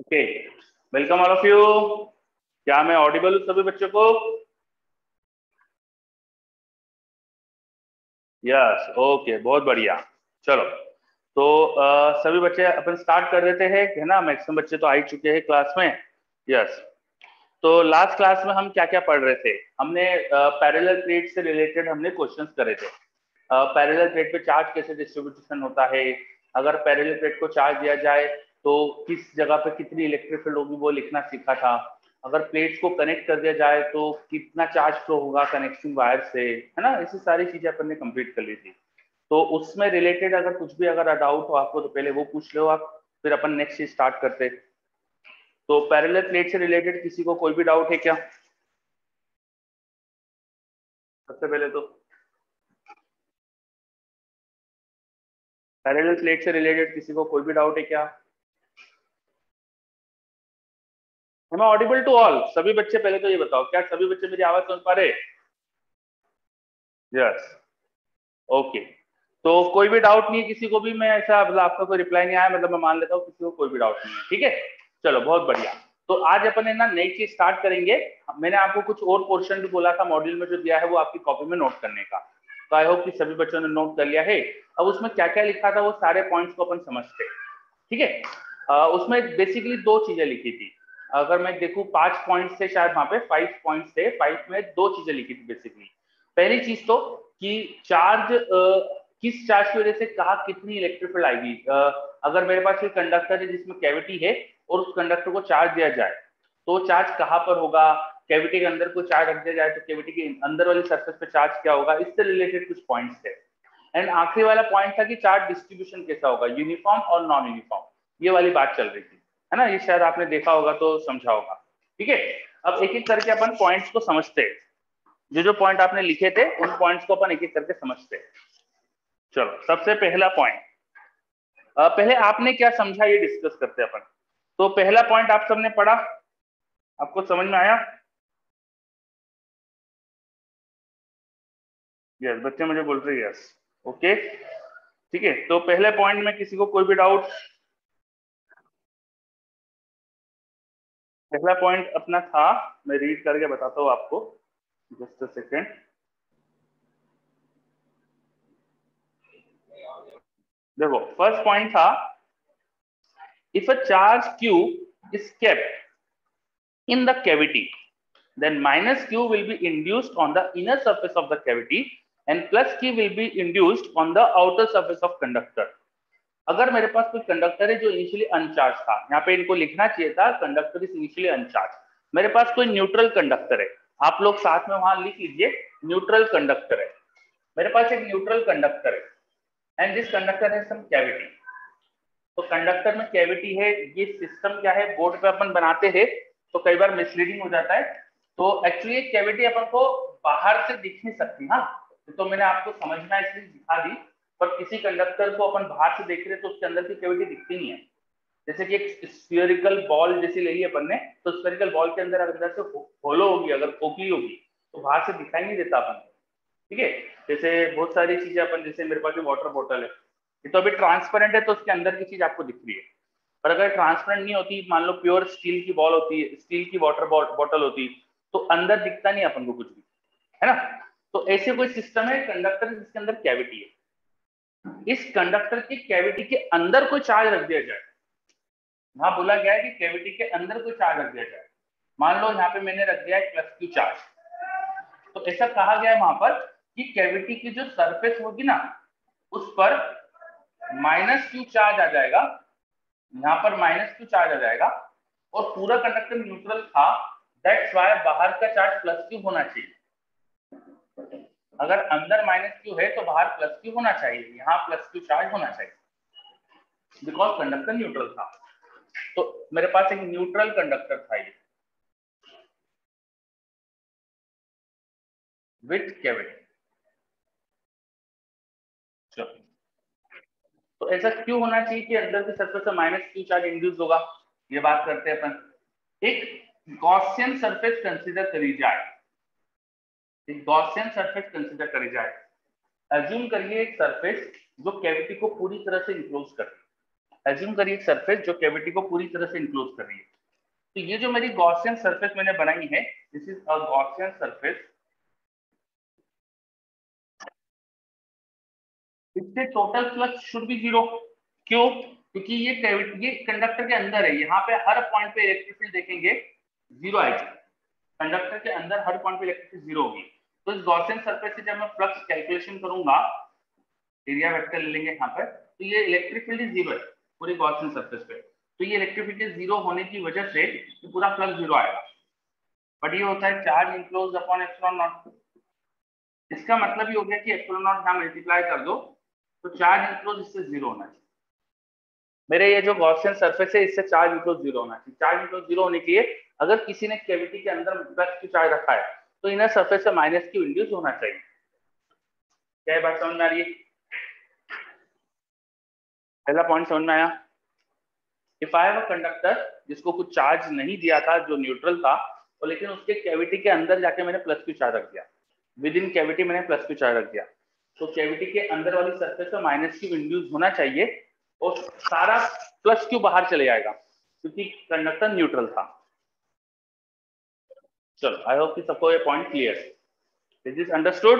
Okay, welcome all of you. क्या मैं Audible हूँ सभी बच्चों को? यस, ओके, बहुत बढ़िया। चलो, तो सभी बच्चे अपन स्टार्ट कर देते हैं, है ना। मैक्सिमम बच्चे तो आ ही चुके हैं क्लास में। यस, तो लास्ट क्लास में हम क्या क्या पढ़ रहे थे? हमने पैरेलल प्लेट से रिलेटेड हमने क्वेश्चंस करे थे। पैरेलल प्लेट पे चार्ज कैसे डिस्ट्रीब्यूशन होता है, अगर पैरेलल प्लेट को चार्ज दिया जाए तो किस जगह पे कितनी इलेक्ट्रिक फील्ड होगी वो लिखना सीखा था। अगर प्लेट्स को कनेक्ट कर दिया जाए तो कितना चार्ज फ्लो होगा कनेक्टिंग वायर से, है ना। ऐसी सारी चीजें अपन ने कंप्लीट कर ली थी। तो उसमें रिलेटेड अगर कुछ भी अगर डाउट हो आपको तो पहले वो पूछ लो आप, फिर अपन नेक्स्ट चीज स्टार्ट करते। तो पैरेलल प्लेट से रिलेटेड किसी को कोई भी डाउट है क्या? सबसे पहले तो पैरेलल प्लेट से रिलेटेड किसी को कोई भी डाउट है क्या? Am I audible to all? सभी बच्चे पहले तो ये बताओ, क्या सभी बच्चे मेरी आवाज सुन पा रहे? Yes, okay. तो कोई भी डाउट नहीं है किसी को भी? मैं ऐसा मतलब आपका कोई रिप्लाई नहीं आया, मतलब मैं मान लेता हूँ किसी को कोई भी डाउट नहीं है, ठीक है। चलो, बहुत बढ़िया। तो आज अपन है ना नई चीज स्टार्ट करेंगे। मैंने आपको कुछ और पोर्शन भी बोला था मॉड्यूल में, जो दिया है वो आपकी कॉपी में नोट करने का। तो आई होप कि सभी बच्चों ने नोट कर लिया है। अब उसमें क्या क्या लिखा था वो सारे पॉइंट्स को अपन समझते हैं, ठीक है। उसमें बेसिकली दो चीजें लिखी थी। अगर मैं देखूं 5 पॉइंट्स थे शायद, वहां पे 5 पॉइंट्स थे, 5 में दो चीजें लिखी थी बेसिकली। पहली चीज तो कि चार्ज किस चार्ज की वजह से कहा कितनी इलेक्ट्रिक फील्ड आएगी। अगर मेरे पास कोई कंडक्टर है जिसमें कैविटी है और उस कंडक्टर को चार्ज दिया जाए तो चार्ज कहाँ पर होगा। कैविटी के अंदर कोई चार्ज रख दिया जाए तो कैविटी के अंदर वाली सरफेस पे चार्ज क्या होगा, इससे रिलेटेड कुछ पॉइंट्स थे। एंड आखिरी वाला पॉइंट था कि चार्ज डिस्ट्रीब्यूशन कैसा होगा, यूनिफॉर्म और नॉन यूनिफॉर्म, ये वाली बात चल रही थी, है ना। ये शायद आपने देखा होगा तो समझा होगा, ठीक है। अब एक एक करके अपन पॉइंट्स को समझते हैं। जो जो पॉइंट आपने लिखे थे उन पॉइंट्स को अपन एक एक करके समझते हैं। चलो, सबसे पहला पॉइंट, पहले आपने क्या समझा ये डिस्कस करते हैं अपन। तो पहला पॉइंट आप सबने पढ़ा, आपको समझ में आया? यस, बच्चे मुझे बोल रहे हैं यस, ओके, ठीक है। तो पहले पॉइंट में किसी को कोई भी डाउट? पहला पॉइंट अपना था, मैं रीड करके बताता हूँ आपको, जस्ट अ सेकेंड। देखो, फर्स्ट पॉइंट था, if a charge q is kept in the cavity, then minus q will be induced on the inner surface of the cavity and plus q will be induced on the outer surface of conductor. अगर मेरे पास कोई conductor है जो initially अनचार्ज था, यहाँ पे इनको लिखना चाहिए था कंडक्टर इज इनिशियली अनचार्ज। मेरे पास कोई न्यूट्रल कंडक्टर है, आप लोग साथ में वहां लिख लीजिए, न्यूट्रल कंडक्टर है। मेरे पास एक न्यूट्रल कंडक्टर है एंड दिस कंडक्टर है सम कैविटी। तो कंडक्टर में कैविटी है, ये सिस्टम क्या है बोर्ड पे अपन बनाते हैं तो कई बार मिसलीडिंग हो जाता है। तो एक्चुअली कैविटी अपन को बाहर से दिख नहीं सकती, हाँ। तो मैंने आपको समझना इसलिए दिखा दी। पर किसी कंडक्टर को अपन बाहर से देख रहे तो उसके अंदर की कैविटी दिखती नहीं है। जैसे कि एक स्फीयरिकल बॉल जैसी ले ली अपन ने, तो स्फीयरिकल बॉल के अंदर अंदर से होलो होगी, अगर खोखली होगी तो बाहर से दिखाई नहीं देता अपन, ठीक है। जैसे बहुत सारी चीजें अपन, जैसे मेरे पास वाटर बॉटल है, ये तो अभी ट्रांसपेरेंट है तो उसके अंदर की चीज आपको दिख रही है। पर अगर ट्रांसपेरेंट नहीं होती, मान लो प्योर स्टील की बॉल होती है, स्टील की वाटर बॉटल होती, तो अंदर दिखता नहीं अपन को कुछ भी, है ना। तो ऐसे कोई सिस्टम है कंडक्टर जिसके अंदर कैविटी है। इस कंडक्टर की कैविटी के अंदर कोई चार्ज रख दिया जाए, वहां बोला गया है कि कैविटी के अंदर कोई चार्ज रख दिया जाए। मान लो यहाँ पे मैंने रख दिया है प्लस क्यू चार्ज, तो ऐसा कहा गया है वहां पर कि कैविटी की जो सरफेस होगी ना उस पर माइनस क्यू चार्ज आ जाएगा, यहाँ पर माइनस क्यू चार्ज आ जाएगा। और पूरा कंडक्टर न्यूट्रल था, दैट्स वाई बाहर का चार्ज प्लस क्यू होना चाहिए। अगर अंदर माइनस क्यू है तो बाहर प्लस क्यू होना चाहिए, यहाँ प्लस क्यू चार्ज होना चाहिए, बिकॉज कंडक्टर न्यूट्रल था। तो मेरे पास एक न्यूट्रल कंडक्टर था ये विथ कैविटी। तो ऐसा क्यों होना चाहिए कि अंदर की सरफेस से माइनस क्यू चार्ज इंड्यूस होगा, ये बात करते हैं अपन। एक गॉसियन सरफेस कंसीडर करी जाए, एक गॉसियन सरफेस कंसीडर करी जाए। एज्यूम करिए एक सरफेस जो कैविटी को पूरी तरह से इंक्लोज करती है, एज्यूम करिए एक सरफेस जो कैविटी को पूरी तरह से इंक्लोज कर रही है। तो ये जो मेरी गॉसियन सरफेस मैंने बनाई है, this is a Gaussian surface. इससे total flux should be zero. क्यों? क्योंकि ये कैविटी, ये कंडक्टर के अंदर है, यहाँ पे हर पॉइंट पे इलेक्ट्रिक फील्ड देखेंगे जीरो आएगी। कंडक्टर के अंदर हर पॉइंट पे इलेक्ट्रिक फील्ड जीरो होगी। तो इस गॉसियन सरफेस से जब मैं फ्लक्स कैलकुलेशन करूंगा, एरिया वेक्टर ले लेंगे यहाँ पर, तो ये इलेक्ट्रिक फील्ड जीरो है पूरी गॉसियन सरफेस पे। तो ये इलेक्ट्रिक फील्ड जीरो होने की वजह से तो पूरा फ्लक्स जीरो आएगा। बट ये होता है charge enclose upon epsilon not. इसका मतलब ये हो गया कि एप्सिलॉन नॉट यहाँ मल्टीप्लाई कर दो तो चार्ज इनक्लोज इससे जीरो होना चाहिए। मेरे ये जो गॉसियन सरफेस है इससे चार्ज इनक्लोज जीरो होना चाहिए। चार्ज इनक्लोज जीरो होने के लिए अगर किसी ने कैविटी के अंदर प्लस क्यू चार्ज रखा है तो इनर सरफेस से माइनस क्यू इंड्यूस होना चाहिए। क्या बात समझ में आ रही है? पहला पॉइंट समझ में आया? If I have a conductor जिसको कुछ चार्ज नहीं दिया था, जो न्यूट्रल था, तो लेकिन उसके कैविटी के अंदर जाके मैंने प्लस क्यू चार्ज रख दिया, विद इन कैविटी मैंने प्लस क्यू चार्ज रख दिया, तो कैविटी के अंदर वाली सरफेस पे माइनस क्यू इंड्यूस होना चाहिए और सारा प्लस क्यू बाहर चले जाएगा क्योंकि कंडक्टर न्यूट्रल था। चलो, आई होप कि सबको ये पॉइंट क्लियर है। Is this understood?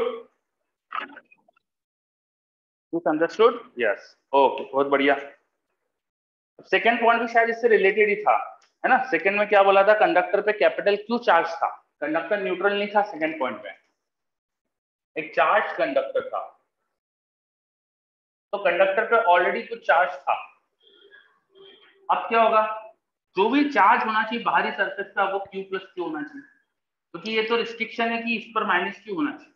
This understood? Yes, okay, बहुत बढ़िया। सेकेंड पॉइंट भी शायद इससे रिलेटेड ही था, है ना? सेकेंड में क्या बोला था? कंडक्टर पे कैपिटल क्यू चार्ज था, कंडक्टर न्यूट्रल नहीं था। सेकेंड पॉइंट में एक चार्ज कंडक्टर था, तो कंडक्टर पे ऑलरेडी कुछ चार्ज था। अब क्या होगा? जो भी चार्ज होना चाहिए बाहरी सरफेस का वो क्यू प्लस क्यू होना चाहिए, क्योंकि ये तो रिस्ट्रिक्शन है कि इस पर माइनस क्यू होना चाहिए,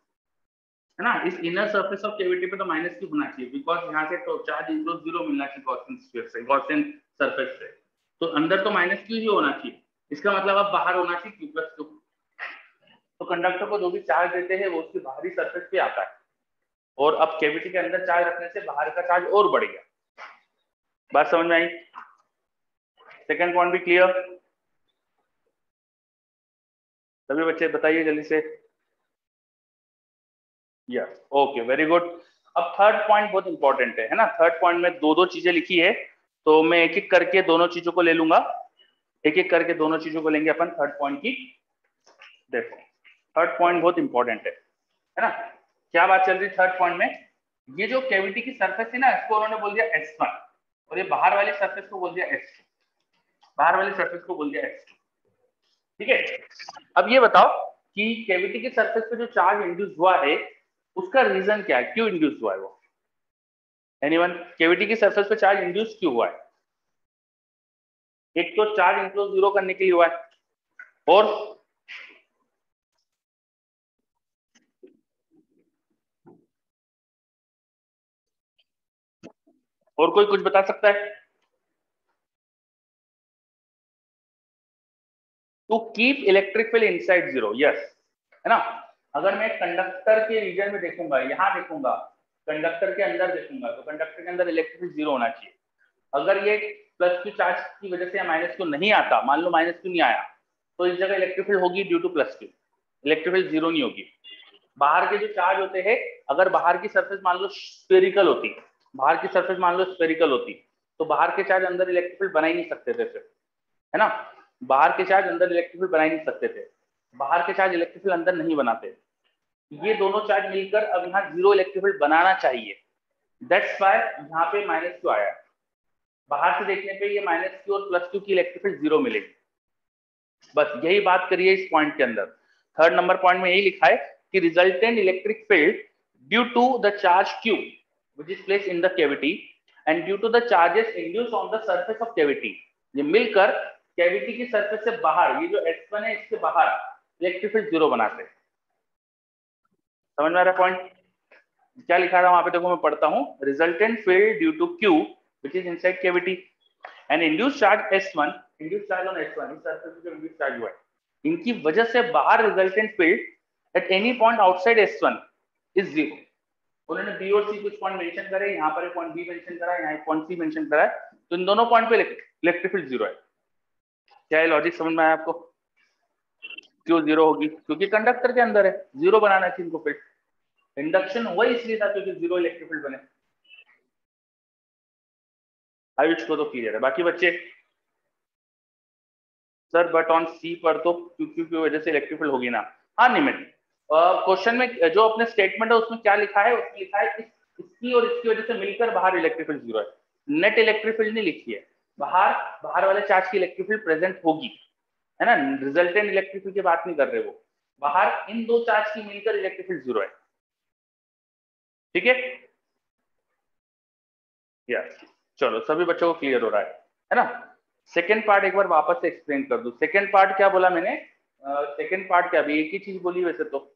है ना? इस इनर सरफेस ऑफ कैविटी पे तो माइनस क्यू होना चाहिए, बिकॉज यहाँ से तो चार्ज इनक्लोज जीरो मिलना चाहिए गॉसियन स्फीयर से, गॉसियन सरफेस से, तो अंदर तो माइनस क्यू ही होना चाहिए। इसका मतलब अब बाहर होना चाहिए क्यू प्लस क्यू। तो कंडक्टर को जो भी चार्ज देते हैं वो उसकी बाहरी सरफेस पे आता है, और अब कैविटी के अंदर चार्ज रखने से बाहर का चार्ज और बढ़ गया। बात समझ में आई? सेकेंड पॉइंट भी क्लियर? सभी बच्चे बताइए जल्दी से। Yes, okay, very good. अब थर्ड पॉइंट बहुत इंपॉर्टेंट है ना? थर्ड पॉइंट में दो दो चीजें लिखी है, तो मैं एक एक करके दोनों चीजों को ले लूंगा, एक एक करके दोनों चीजों को लेंगे अपन थर्ड पॉइंट की। देखो, थर्ड पॉइंट बहुत इंपॉर्टेंट है ना? क्या बात चल रही थर्ड पॉइंट में? ये जो कैविटी की सरफेस है ना, इसको उन्होंने बोल दिया S1, और ये बाहर वाली सरफेस को बोल दिया S2, बाहर वाली सरफेस को बोल दिया S2। ठीक है? अब ये बताओ कि कैविटी की सरफेस पे जो चार्ज इंड्यूस हुआ है उसका रीजन क्या है, क्यों इंड्यूस हुआ है वो? एनीवन? कैविटी की सरफेस पे चार्ज इंड्यूस क्यों हुआ है? एक तो चार्ज इनक्लोज जीरो करने के लिए हुआ है, और कोई कुछ बता सकता है? To keep electric field inside zero, yes, है ना? अगर मैं कंडक्टर के रीजन में देखूंगा, यहाँ देखूंगा, कंडक्टर के अंदर देखूंगा, तो कंडक्टर के अंदर इलेक्ट्रिक फील्ड जीरो होना चाहिए। अगर ये प्लस क्यू चार्ज की वजह से या माइनस क्यू नहीं आता, मान लो माइनस क्यू नहीं आया, तो इस जगह इलेक्ट्रिक फील्ड होगी due two plus Q, electric field zero नहीं होगी। बाहर के जो चार्ज होते हैं, अगर बाहर की सरफेस मान लो स्फेरिकल होती, बाहर की सरफेस मान लो स्फेरिकल होती, तो बाहर के चार्ज अंदर इलेक्ट्रिक फील्ड बना ही नहीं सकते थे फिर, है ना? बाहर के चार्ज अंदर इलेक्ट्रिक फील्ड बना ही नहीं सकते थे, बाहर के चार्ज इलेक्ट्रिक फील्ड अंदर नहीं बनाते। ये दोनों चार्ज मिलकर अब यहाँ जीरो इलेक्ट्रिक फील्ड बनाना चाहिए, दैट्स व्हाई यहाँ पे माइनस क्यू आया। बाहर से देखने पे ये माइनस क्यू और प्लस क्यू की इलेक्ट्रिक फील्ड जीरो मिलेगी। बस यही बात करिए इस पॉइंट के अंदर। थर्ड नंबर पॉइंट में यही लिखा है कि resultant electric field due to the charge Q which is placed in the cavity and due to the charges induced on the surface of cavity, ये मिलकर कैविटी की सरफेस से बाहर, ये जो S1 है इसके बाहर इलेक्ट्रिक फील्ड जीरो बनाते हैं। समझ में आ रहा है पॉइंट? क्या लिखा था वहां पे? देखो मैं पढ़ता हूँ, resultant field due to Q which is inside cavity and induced charge S1, induced charge on S1, इस सरफेस पे जो induced charge हुआ है, इनकी वजह से बाहर resultant field at any point outside S1 is zero. उन्होंने बी और सी कुछ पॉइंट मेंशन करे, यहाँ पर एक पॉइंट बी मेंशन करा है, यहाँ एक पॉइंट सी मेंशन करा है, तो इन दोनों पॉइंट पे इलेक्ट्रिक फील्ड जीरो है। क्या ये लॉजिक समझ में आया आपको? क्यों जीरो होगी? क्योंकि कंडक्टर के अंदर है, जीरो बनाना चाहिए इनको फील्ड। इंडक्शन हुआ इसलिए था क्योंकि जीरो इलेक्ट्रिक फील्ड बने। आयुष को तो क्लियर है, बाकी बच्चे? सर बट ऑन सी पर तो क्यू की वजह से इलेक्ट्रिक फील्ड होगी ना। हाँ निमित, क्वेश्चन में जो अपने स्टेटमेंट है उसमें क्या लिखा है, उसमें लिखा है इसकी और इसकी वजह से मिलकर बाहर इलेक्ट्रिक फील्ड जीरो है। नेट इलेक्ट्रिक फील्ड नहीं लिखी है, बाहर बाहर वाले चार्ज की इलेक्ट्रिक फील्ड प्रेजेंट होगी, है ना, रिजल्टेंट इलेक्ट्रिक फील्ड की बात नहीं कर रहे वो, बाहर इन दो चार्ज की मिलकर इलेक्ट्रिक फील्ड जीरो है। ठीक है, यस, चलो सभी बच्चों को क्लियर हो रहा है ना। सेकेंड पार्ट एक बार वापस से एक्सप्लेन कर दूं। सेकेंड पार्ट क्या बोला मैंने, सेकेंड पार्ट क्या, अभी एक ही चीज बोली वैसे तो,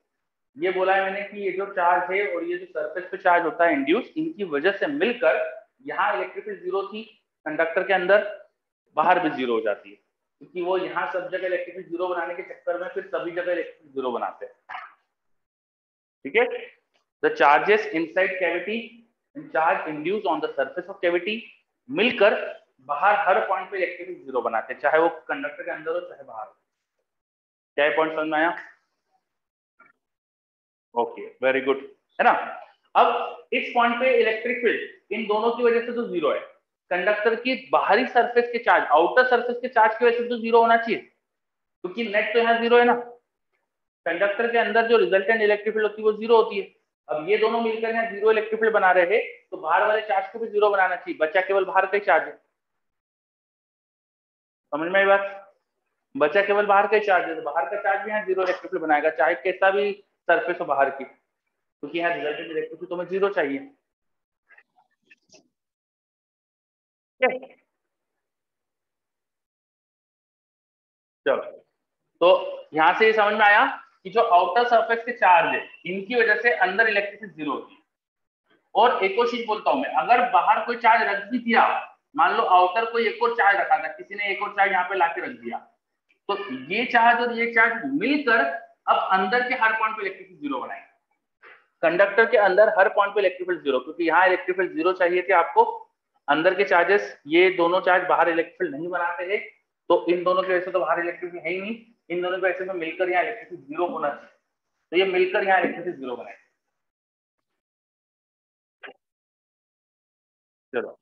ये बोला है मैंने कि ये जो चार्ज है और ये जो सरफेस पे चार्ज होता है इंड्यूस, इनकी वजह से मिलकर यहाँ इलेक्ट्रिक फील्ड जीरो थी कंडक्टर के अंदर, बाहर भी जीरो हो जाती है, क्योंकि वो यहाँ सब जगह इलेक्ट्रिक फील्ड जीरो बनाने के चक्कर में फिर सभी जगह इलेक्ट्रिक फील्ड जीरो बनाते हैं। ठीक है, the charges inside cavity charge induce on the surface of cavity मिलकर बाहर हर पॉइंट पे इलेक्ट्रिक फील्ड जीरो बनाते हैं, चाहे वो कंडक्टर के अंदर हो चाहे बाहर हो। क्या पॉइंट समझ में आया? ओके, वेरी गुड, है ना। अब इस पॉइंट पे इलेक्ट्रिक फील्ड इन दोनों की वजह से तो जीरो है, कंडक्टर की बाहरी सरफेस के चार्ज, आउटर सरफेस के चार्ज की वजह से तो जीरो होना चाहिए, क्योंकि नेट तो यहाँ जीरो है ना, कंडक्टर के अंदर जो रिजल्टेंट इलेक्ट्रिक फील्ड होती है वो जीरो होती है। अब ये दोनों मिलकर यहाँ जीरो इलेक्ट्रिक फील्ड बना रहे हैं, तो बाहर वाले चार्ज को भी जीरो बनाना चाहिए, बचा केवल बाहर का चार्ज है। समझ में आई बात? बचा केवल बाहर का चार्ज है, तो बाहर का चार्ज भी यहाँ जीरो इलेक्ट्रिक फील्ड बनाएगा, चाहे कैसा भी सरफेस हो बाहर की, क्योंकि यहाँ रिजल्टेंट इलेक्ट्रिक फील्ड तुम्हें जीरो चाहिए। चलो, तो यहां से ये समझ में आया कि जो आउटर सरफेस के चार्ज है इनकी वजह से अंदर इलेक्ट्रिक फील्ड जीरो होती है। और एक और चीज बोलता हूं मैं, अगर बाहर कोई चार्ज रख भी दिया, मान लो आउटर कोई एक और चार्ज रखा था, किसी ने एक और चार्ज यहाँ पे लाके रख दिया, तो ये चार्ज और ये चार्ज मिलकर अब अंदर के हर पॉइंट पे इलेक्ट्रिक फील्ड जीरो बनाएंगे, कंडक्टर के अंदर हर पॉइंट पे इलेक्ट्रिक फील्ड जीरो, क्योंकि यहाँ इलेक्ट्रिक फील्ड जीरो चाहिए थे आपको, अंदर के चार्जेस ये दोनों चार्ज बाहर इलेक्ट्रिक फील्ड नहीं बनाते हैं, तो इन दोनों की वजह से तो बाहर इलेक्ट्रिक फील्ड है ही नहीं, इन दोनों की वजह से तो मिलकर यहाँ इलेक्ट्रिक फील्ड जीरो होना चाहिए, तो ये मिलकर यहाँ इलेक्ट्रिक फील्ड जीरो बनाए। चलो,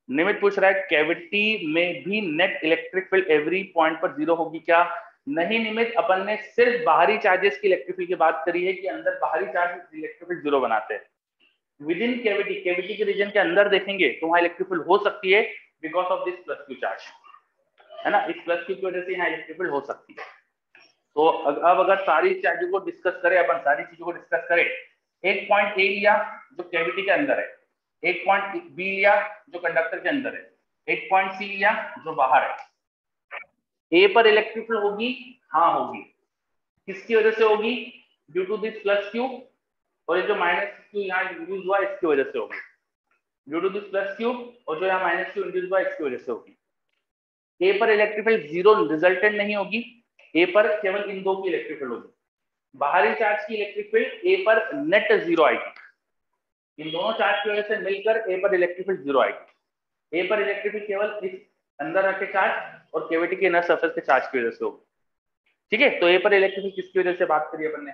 निमित पूछ रहा है कैविटी में भी net electric field every point पर जीरो होगी क्या? नहीं निमित, अपन ने सिर्फ बाहरी चार्जेस की इलेक्ट्रिक फील्ड की बात करी है कि अंदर बाहरी चार्ज इलेक्ट्रिक फील्ड जीरो बनाते हैं। विद इन कैविटी, कैविटी के रीजन के अंदर देखेंगे तो वहां इलेक्ट्रिक फील्ड हो सकती है because of this plus Q charge, है ना, इस प्लस क्यू की वजह से यहाँ इलेक्ट्रिक फील्ड हो सकती है। तो अब अगर सारी चीजों को डिस्कस करें, अपन सारी चीजों को डिस्कस करें, एक पॉइंट ए लिया जो कैविटी के अंदर है, एक पॉइंट बी लिया जो कंडक्टर के अंदर है, एक पॉइंट सी लिया जो बाहर है। ए पर इलेक्ट्रिक फील्ड होगी? हाँ होगी। किसकी वजह से होगी? Due to this plus Q, और ये जो माइनस क्यू यहाँ यूज हुआ इसकी वजह से होगी, due to this plus Q, और जो यहाँ माइनस क्यू इंड्यूस हुआ इसकी वजह से होगी। ए पर इलेक्ट्रिक फील्ड जीरो रिजल्टेंट नहीं होगी, ए पर केवल इन दो की इलेक्ट्रिक फील्ड होगी, बाहरी चार्ज की इलेक्ट्रिक फील्ड ए पर नेट जीरो आएगी, इन दोनों चार्ज की वजह से मिलकर ए पर इलेक्ट्रिक फील्ड जीरो आएगी। ए पर इलेक्ट्रिक फील्ड केवल इस अंदर रखे चार्ज और कैविटी के इनर सरफेस के चार्ज की वजह से होगी। ठीक है, तो ए पर इलेक्ट्रिक फील्ड किसकी वजह से बात करी अपन ने?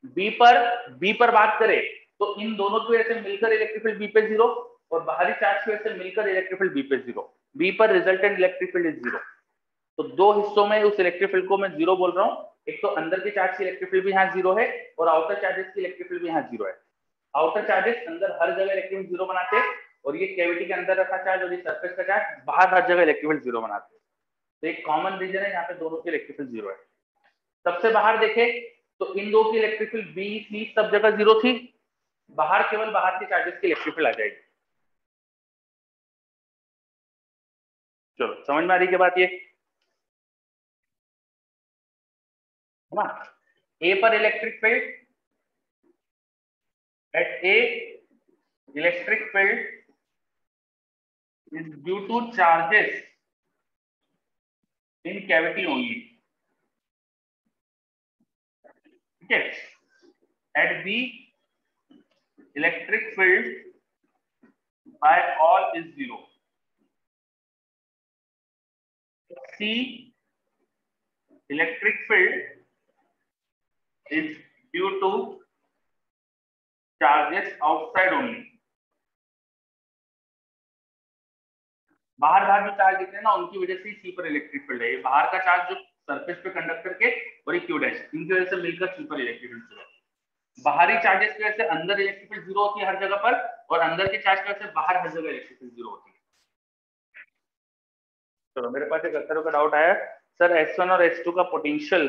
बी पर बात करें तो इन दोनों की वजह से मिलकर इलेक्ट्रिक फील्ड बी पे जीरो, और बाहरी चार्ज की वजह से मिलकर इलेक्ट्रिक फील्ड बी पे जीरो, बी पर resultant electric field is zero. तो दो हिस्सों में उस इलेक्ट्रिक फील्ड को मैं जीरो बोल रहा हूँ, एक तो अंदर के चार्ज की इलेक्ट्रिक फील्ड भी यहाँ जीरो है, और आउटर चार्जेस की इलेक्ट्रिक फील्ड भी यहाँ जीरो है। आउटर चार्जेस अंदर हर जगह इलेक्ट्रिक फील्ड जीरो बनाते हैं, और ये कैविटी के अंदर रखा चार्ज और ये सरफेस का चार्ज बाहर हर जगह इलेक्ट्रिक फील्ड जीरो बनाते हैं। तो एक कॉमन रीजन है यहाँ पे दोनों की इलेक्ट्रिक फील्ड जीरो है। सबसे बाहर देखे तो इन दो की इलेक्ट्रिक फील्ड बी सी सब जगह जीरो थी, बाहर केवल बाहर के चार्जेस की इलेक्ट्रिक फील्ड आ जाएगी। चलो समझ में आ रही है बात ये, है ना। ए पर electric field at A, electric field is due to charges in cavity only. ठीक है, at B electric field by all is zero. C electric field is due to charges outside only. बाहर बाहर जो चार्ज दिख रहे हैं ना, उनकी वजह से सी पर इलेक्ट्रिक फील्ड है। ये बाहर का चार्ज जो सरफेस पे कंडक्टर के और एक क्यू डैश, इनकी वजह से मिलकर सी पर इलेक्ट्रिक फील्ड है। बाहरी चार्जेस की वजह से अंदर इलेक्ट्रिक फील्ड जीरो होती है हर जगह पर, और अंदर के चार्ज की वजह से बाहर हर जगह इलेक्ट्रिक फील्ड जीरो होती है। चलो मेरे पास एक अक्षरों का डाउट आया, सर S1 और S2 का पोटेंशियल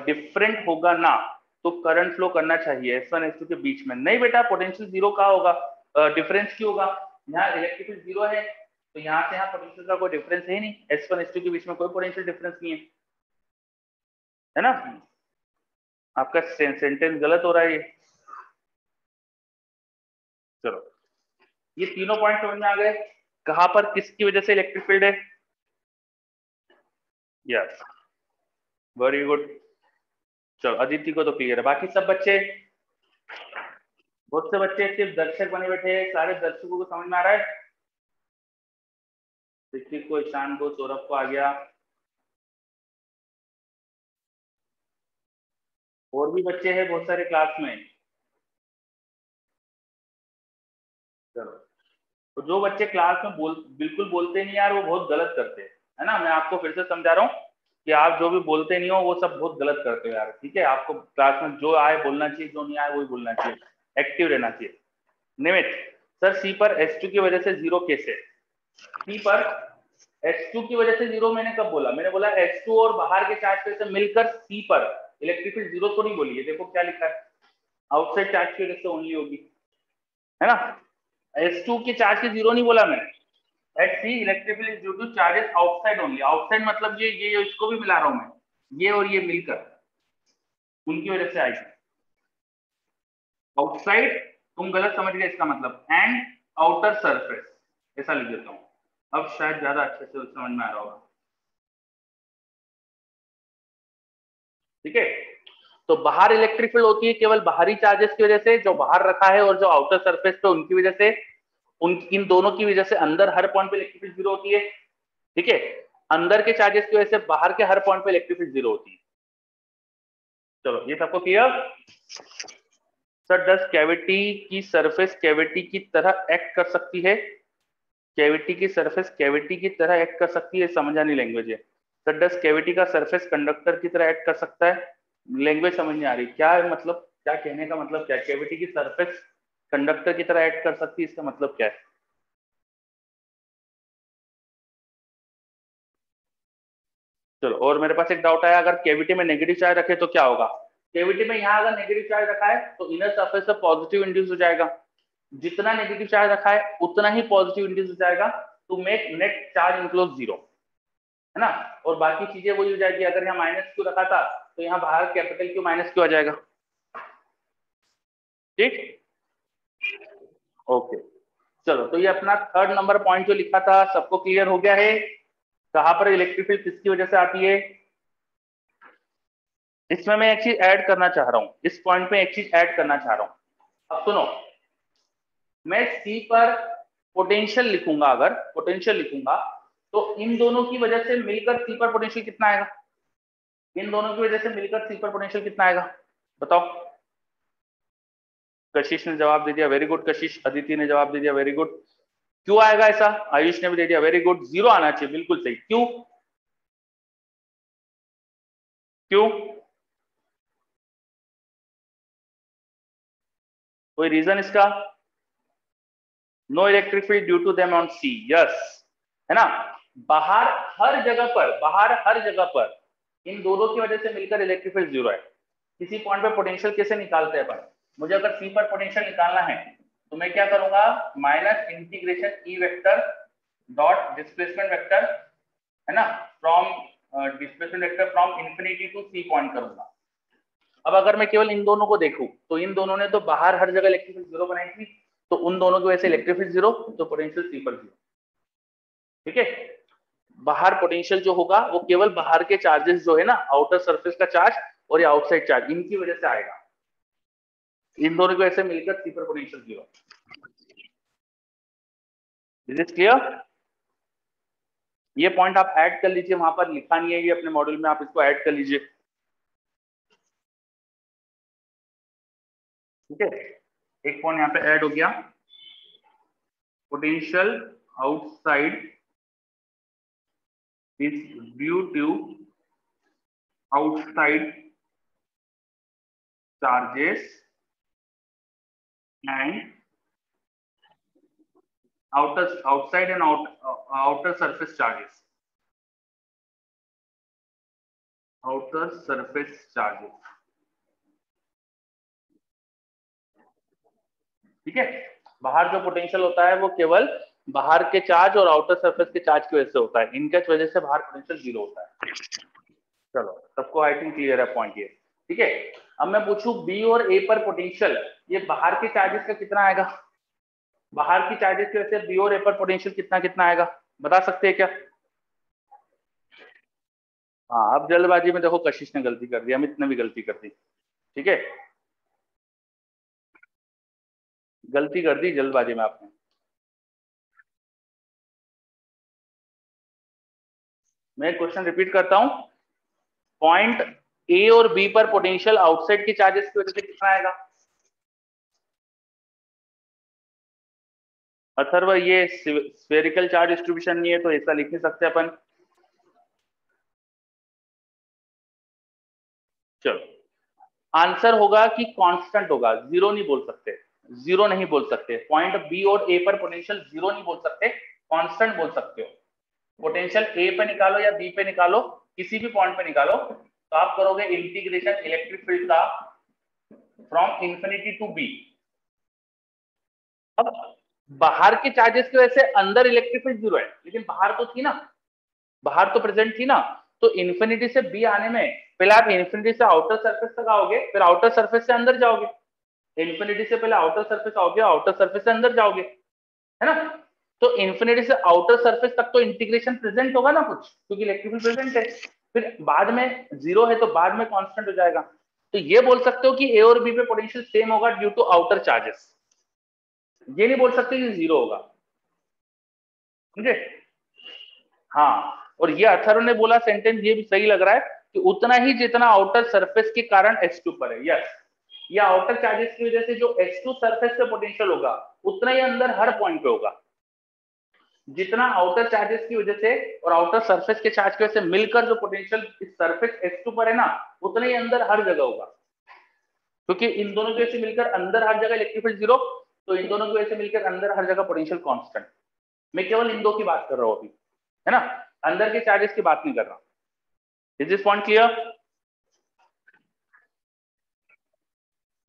डिफरेंट होगा ना, तो करंट फ्लो करना चाहिए S1 S2 के बीच में। नहीं बेटा, पोटेंशियल जीरो कहाँ होगा, डिफरेंस क्यों होगा? यहाँ इलेक्ट्रिक फील्ड जीरो है, तो यहाँ से यहाँ पोटेंशियल का कोई डिफरेंस है ही नहीं। S1 S2 के बीच में कोई पोटेंशियल डिफरेंस नहीं है ना? आपका सेंटेंस गलत हो रहा है ये। चलो, ये तीनों पॉइंट समझ में आ गए, कहां पर किसकी वजह से इलेक्ट्रिक फील्ड है। Yes, very good. चलो, अदिति को तो क्लियर है, बाकी सब बच्चे, बहुत से बच्चे सिर्फ दर्शक बने बैठे हैं। सारे दर्शकों को समझ में आ रहा है? ऋतिक को, ईशान को, सौरभ को आ गया। और भी बच्चे हैं बहुत सारे क्लास में। चलो, तो जो बच्चे क्लास में बिल्कुल बोलते नहीं यार, वो बहुत गलत करते हैं, है ना? मैं आपको फिर से समझा रहा हूँ कि आप जो भी बोलते नहीं हो वो सब बहुत गलत करते हो यार, ठीक है? आपको क्लास में जो आए बोलना चाहिए, जो नहीं आए वही बोलना चाहिए, एक्टिव रहना चाहिए। निमित, सर सी पर S2 की वजह से जीरो कैसे? सी पर S2 की वजह से जीरो मैंने कब बोला? मैंने बोला S2 और बाहर के चार्ज की वजह से मिलकर सी पर इलेक्ट्रिक फील्ड जीरो तो नहीं बोली है। देखो क्या लिखा है, आउटसाइड चार्ज की वजह से ओनली होगी, है ना? S2 के चार्ज के जीरो नहीं बोला मैंने। At C electric field due to charges outside only. Outside मतलब ये इसको भी मिला रहा हूं मैं, ये और ये मिलकर उनकी वजह से आएगी। आउटसाइड तुम गलत समझ गए इसका मतलब, एंड आउटर सरफेस, ऐसा लिख देता हूं। अब शायद ज्यादा अच्छे से समझ में आ रहा होगा, ठीक है? तो बाहर इलेक्ट्रिक फील्ड होती है केवल बाहरी चार्जेस की वजह से, जो बाहर रखा है, और जो आउटर सरफेस पे उनकी वजह से, उन इन दोनों की वजह से अंदर हर पॉइंट पे इलेक्ट्रिक फील्ड जीरो होती है, ठीक है? अंदर के चार्जेस की वजह से बाहर के हर पॉइंट पे इलेक्ट्रिक फील्ड जीरो होती है। चलो, ये सबको क्लियर? सर, डस कैविटी की सरफेस कैविटी की तरह एक्ट कर सकती है? कैविटी की सरफेस कैविटी की तरह एक्ट कर सकती है, समझा नहीं लैंग्वेज है। सर, डस कैविटी का सरफेस कंडक्टर की तरह एक्ट कर सकता है? लैंग्वेज समझ नहीं आ रही, क्या है मतलब, क्या कहने का मतलब क्या है? कैविटी की सरफेस कंडक्टर की तरह एक्ट कर सकती है, इसका मतलब क्या है? चलो, और मेरे पास एक डाउट आया, अगर कैविटी में नेगेटिव चार्ज रखे तो क्या होगा? कैविटी में यहाँ अगर नेगेटिव चार्ज रखा है तो इनर सरफेस से पॉजिटिव इंड्यूस हो जाएगा। जितना नेगेटिव चार्ज रखा है उतना ही पॉजिटिव इंड्यूस हो जाएगा, to make net charge enclose zero, है ना? और बाकी चीजें वही हो जाएगी। अगर यहाँ माइनस क्यू रखा था तो यहाँ बाहर कैपिटल क्यू माइनस क्यू आ जाएगा, ठीक? ओके, चलो, तो ये अपना थर्ड नंबर पॉइंट जो लिखा था सबको क्लियर हो गया है? कहां पर इलेक्ट्रिक फील्ड किसकी वजह से आती है? इसमें मैं एक चीज ऐड करना चाह रहा हूं, इस पॉइंट में एक चीज ऐड करना चाह रहा हूं। अब सुनो, मैं सी पर पोटेंशियल लिखूंगा, अगर पोटेंशियल लिखूंगा तो इन दोनों की वजह से मिलकर सी पर पोटेंशियल कितना आएगा? इन दोनों की वजह से मिलकर सी पर पोटेंशियल कितना आएगा, बताओ? कशिश ने जवाब दे दिया, वेरी गुड कशिश। अदिति ने जवाब दे दिया, वेरी गुड। क्यों आएगा ऐसा? आयुष ने भी दे दिया, वेरी गुड। जीरो आना चाहिए, बिल्कुल सही। क्यों? क्यों? कोई रीजन इसका? No electric field due to them on C, yes, है ना? बाहर हर जगह पर, बाहर हर जगह पर इन दोनों की वजह से मिलकर इलेक्ट्रिक फील्ड जीरो है। किसी पॉइंट पर पोटेंशियल कैसे निकालते हैं अपन? मुझे अगर सी पर पोटेंशियल निकालना है तो मैं क्या करूंगा, minus integration E vector dot displacement vector, है ना, from displacement vector from infinity to C point करूंगा। अब अगर मैं केवल इन दोनों को देखूं तो इन दोनों ने तो बाहर हर जगह इलेक्ट्रिक फील्ड जीरो बनाई थी, तो उन दोनों की वजह से इलेक्ट्रिक फील्ड जीरो, तो पोटेंशियल सी पर जीरो, ठीक है? बाहर पोटेंशियल जो होगा वो केवल बाहर के चार्जेस जो है ना, आउटर सरफेस का चार्ज और ये आउटसाइड चार्ज, इनकी वजह से आएगा। इन दोनों की वजह से मिलकर सी पर potential zero. Is it clear? ये पॉइंट आप ऐड कर लीजिए, वहां पर लिखा नहीं है ये अपने मॉड्यूल में, आप इसको ऐड कर लीजिए, ठीक है? एक पॉइंट यहाँ पे ऐड हो गया, potential outside is due to outside charges and outside and outer surface charges. Outer surface charges. ठीक है, बाहर जो पोटेंशियल होता है वो केवल बाहर के चार्ज और आउटर सरफेस के चार्ज की वजह से होता है, इनके वजह से बाहर पोटेंशियल जीरो होता है। चलो सबको आई थिंक क्लियर है पॉइंट ये, ठीक है। अब मैं पूछूं बी और ए पर पोटेंशियल, ये बाहर के चार्जेस का कितना आएगा, बाहर की चार्जेस की वजह से बी और ए पर पोटेंशियल कितना कितना आएगा, बता सकते हैं क्या? हाँ, अब जल्दबाजी में देखो कशिश ने गलती कर दी, अमित ने भी गलती कर दी, ठीक है, गलती कर दी जल्दबाजी में आपने। मैं क्वेश्चन रिपीट करता हूं, पॉइंट ए और बी पर पोटेंशियल आउटसाइड के चार्जेस की वजह से कितना आएगा? अथर्व ये स्फेरिकल चार्ज डिस्ट्रीब्यूशन नहीं है तो ऐसा लिख नहीं सकते अपन। चलो आंसर होगा कि कांस्टेंट होगा, जीरो नहीं बोल सकते, जीरो नहीं बोल सकते, पॉइंट बी और ए पर पोटेंशियल जीरो नहीं बोल सकते, कांस्टेंट बोल सकते हो। पोटेंशियल ए पे निकालो या बी पे निकालो, किसी भी पॉइंट पे निकालो, तो आप करोगे इंटीग्रेशन इलेक्ट्रिक फील्ड का फ्रॉम इंफिनिटी टू बी। अब बाहर के चार्जेस की वजह से अंदर इलेक्ट्रिक फील्ड जीरो है, लेकिन बाहर तो थी ना, बाहर तो प्रेजेंट थी ना, तो इंफिनिटी से बी आने में पहले आप इंफिनिटी से आउटर सरफेस तक आओगे, फिर आउटर सरफेस से अंदर जाओगे, इंफिनिटी से पहले आउटर सरफेस आओगे, आउटर सरफेस से अंदर जाओगे, है ना। तो इंफिनिटी से आउटर सरफेस तक तो इंटीग्रेशन प्रेजेंट होगा ना कुछ, क्योंकि इलेक्ट्रिक फील्ड प्रेजेंट है, फिर बाद में जीरो है तो बाद में कांस्टेंट हो जाएगा। तो ये बोल सकते हो कि ए और बी पे पोटेंशियल सेम होगा ड्यू टू आउटर चार्जेस, ये नहीं बोल सकते कि जीरो होगा, समझे? हाँ, और ये अथर्व ने बोला सेंटेंस ये भी सही लग रहा है कि उतना ही जितना आउटर सरफेस के कारण H2 पर है, यस, ये आउटर चार्जेस की वजह से जो H2 सरफेस पे पोटेंशियल होगा उतना ही अंदर हर पॉइंट पे होगा, जितना आउटर चार्जेस की वजह से और आउटर सरफेस के चार्ज की वजह से मिलकर जो पोटेंशियल इस सरफेस H2 पर है ना, उतना ही अंदर हर जगह होगा, क्योंकि इन दोनों की वजह से मिलकर अंदर हर जगह इलेक्ट्रिक फील्ड जीरो, तो इन दोनों की वजह से मिलकर अंदर हर जगह पोटेंशियल कांस्टेंट। मैं केवल इन दो की बात कर रहा हूं अभी, है ना, अंदर के चार्जेस की बात नहीं कर रहा। Is this point clear?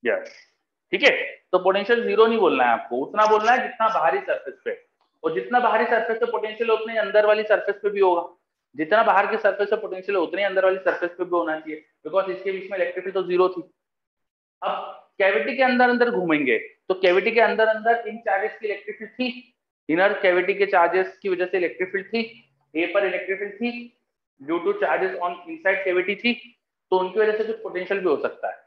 Yes, ठीक है। तो पोटेंशियल जीरो नहीं बोलना है आपको, उतना बोलना है जितना बाहरी सरफेस पे, और जितना बाहरी सरफेस पे पोटेंशियल उतना ही अंदर वाली सरफेस पे भी होगा, जितना बाहर के सरफेस पे पोटेंशियल उतनी अंदर वाली सरफेस पे भी होना चाहिए, बिकॉज इसके बीच में इलेक्ट्रिक फील्ड तो जीरो थी। अब कैविटी के अंदर अंदर घूमेंगे, तो कैविटी के अंदर अंदर इन चार्जेस की इलेक्ट्रिक फील्ड थी, इनर कैविटी के चार्जेस की वजह से इलेक्ट्रिक फील्ड थी, ए पर इलेक्ट्रिक फील्ड थी due to charges on inside cavity थी, तो उनकी वजह से कुछ पोटेंशियल भी हो सकता है,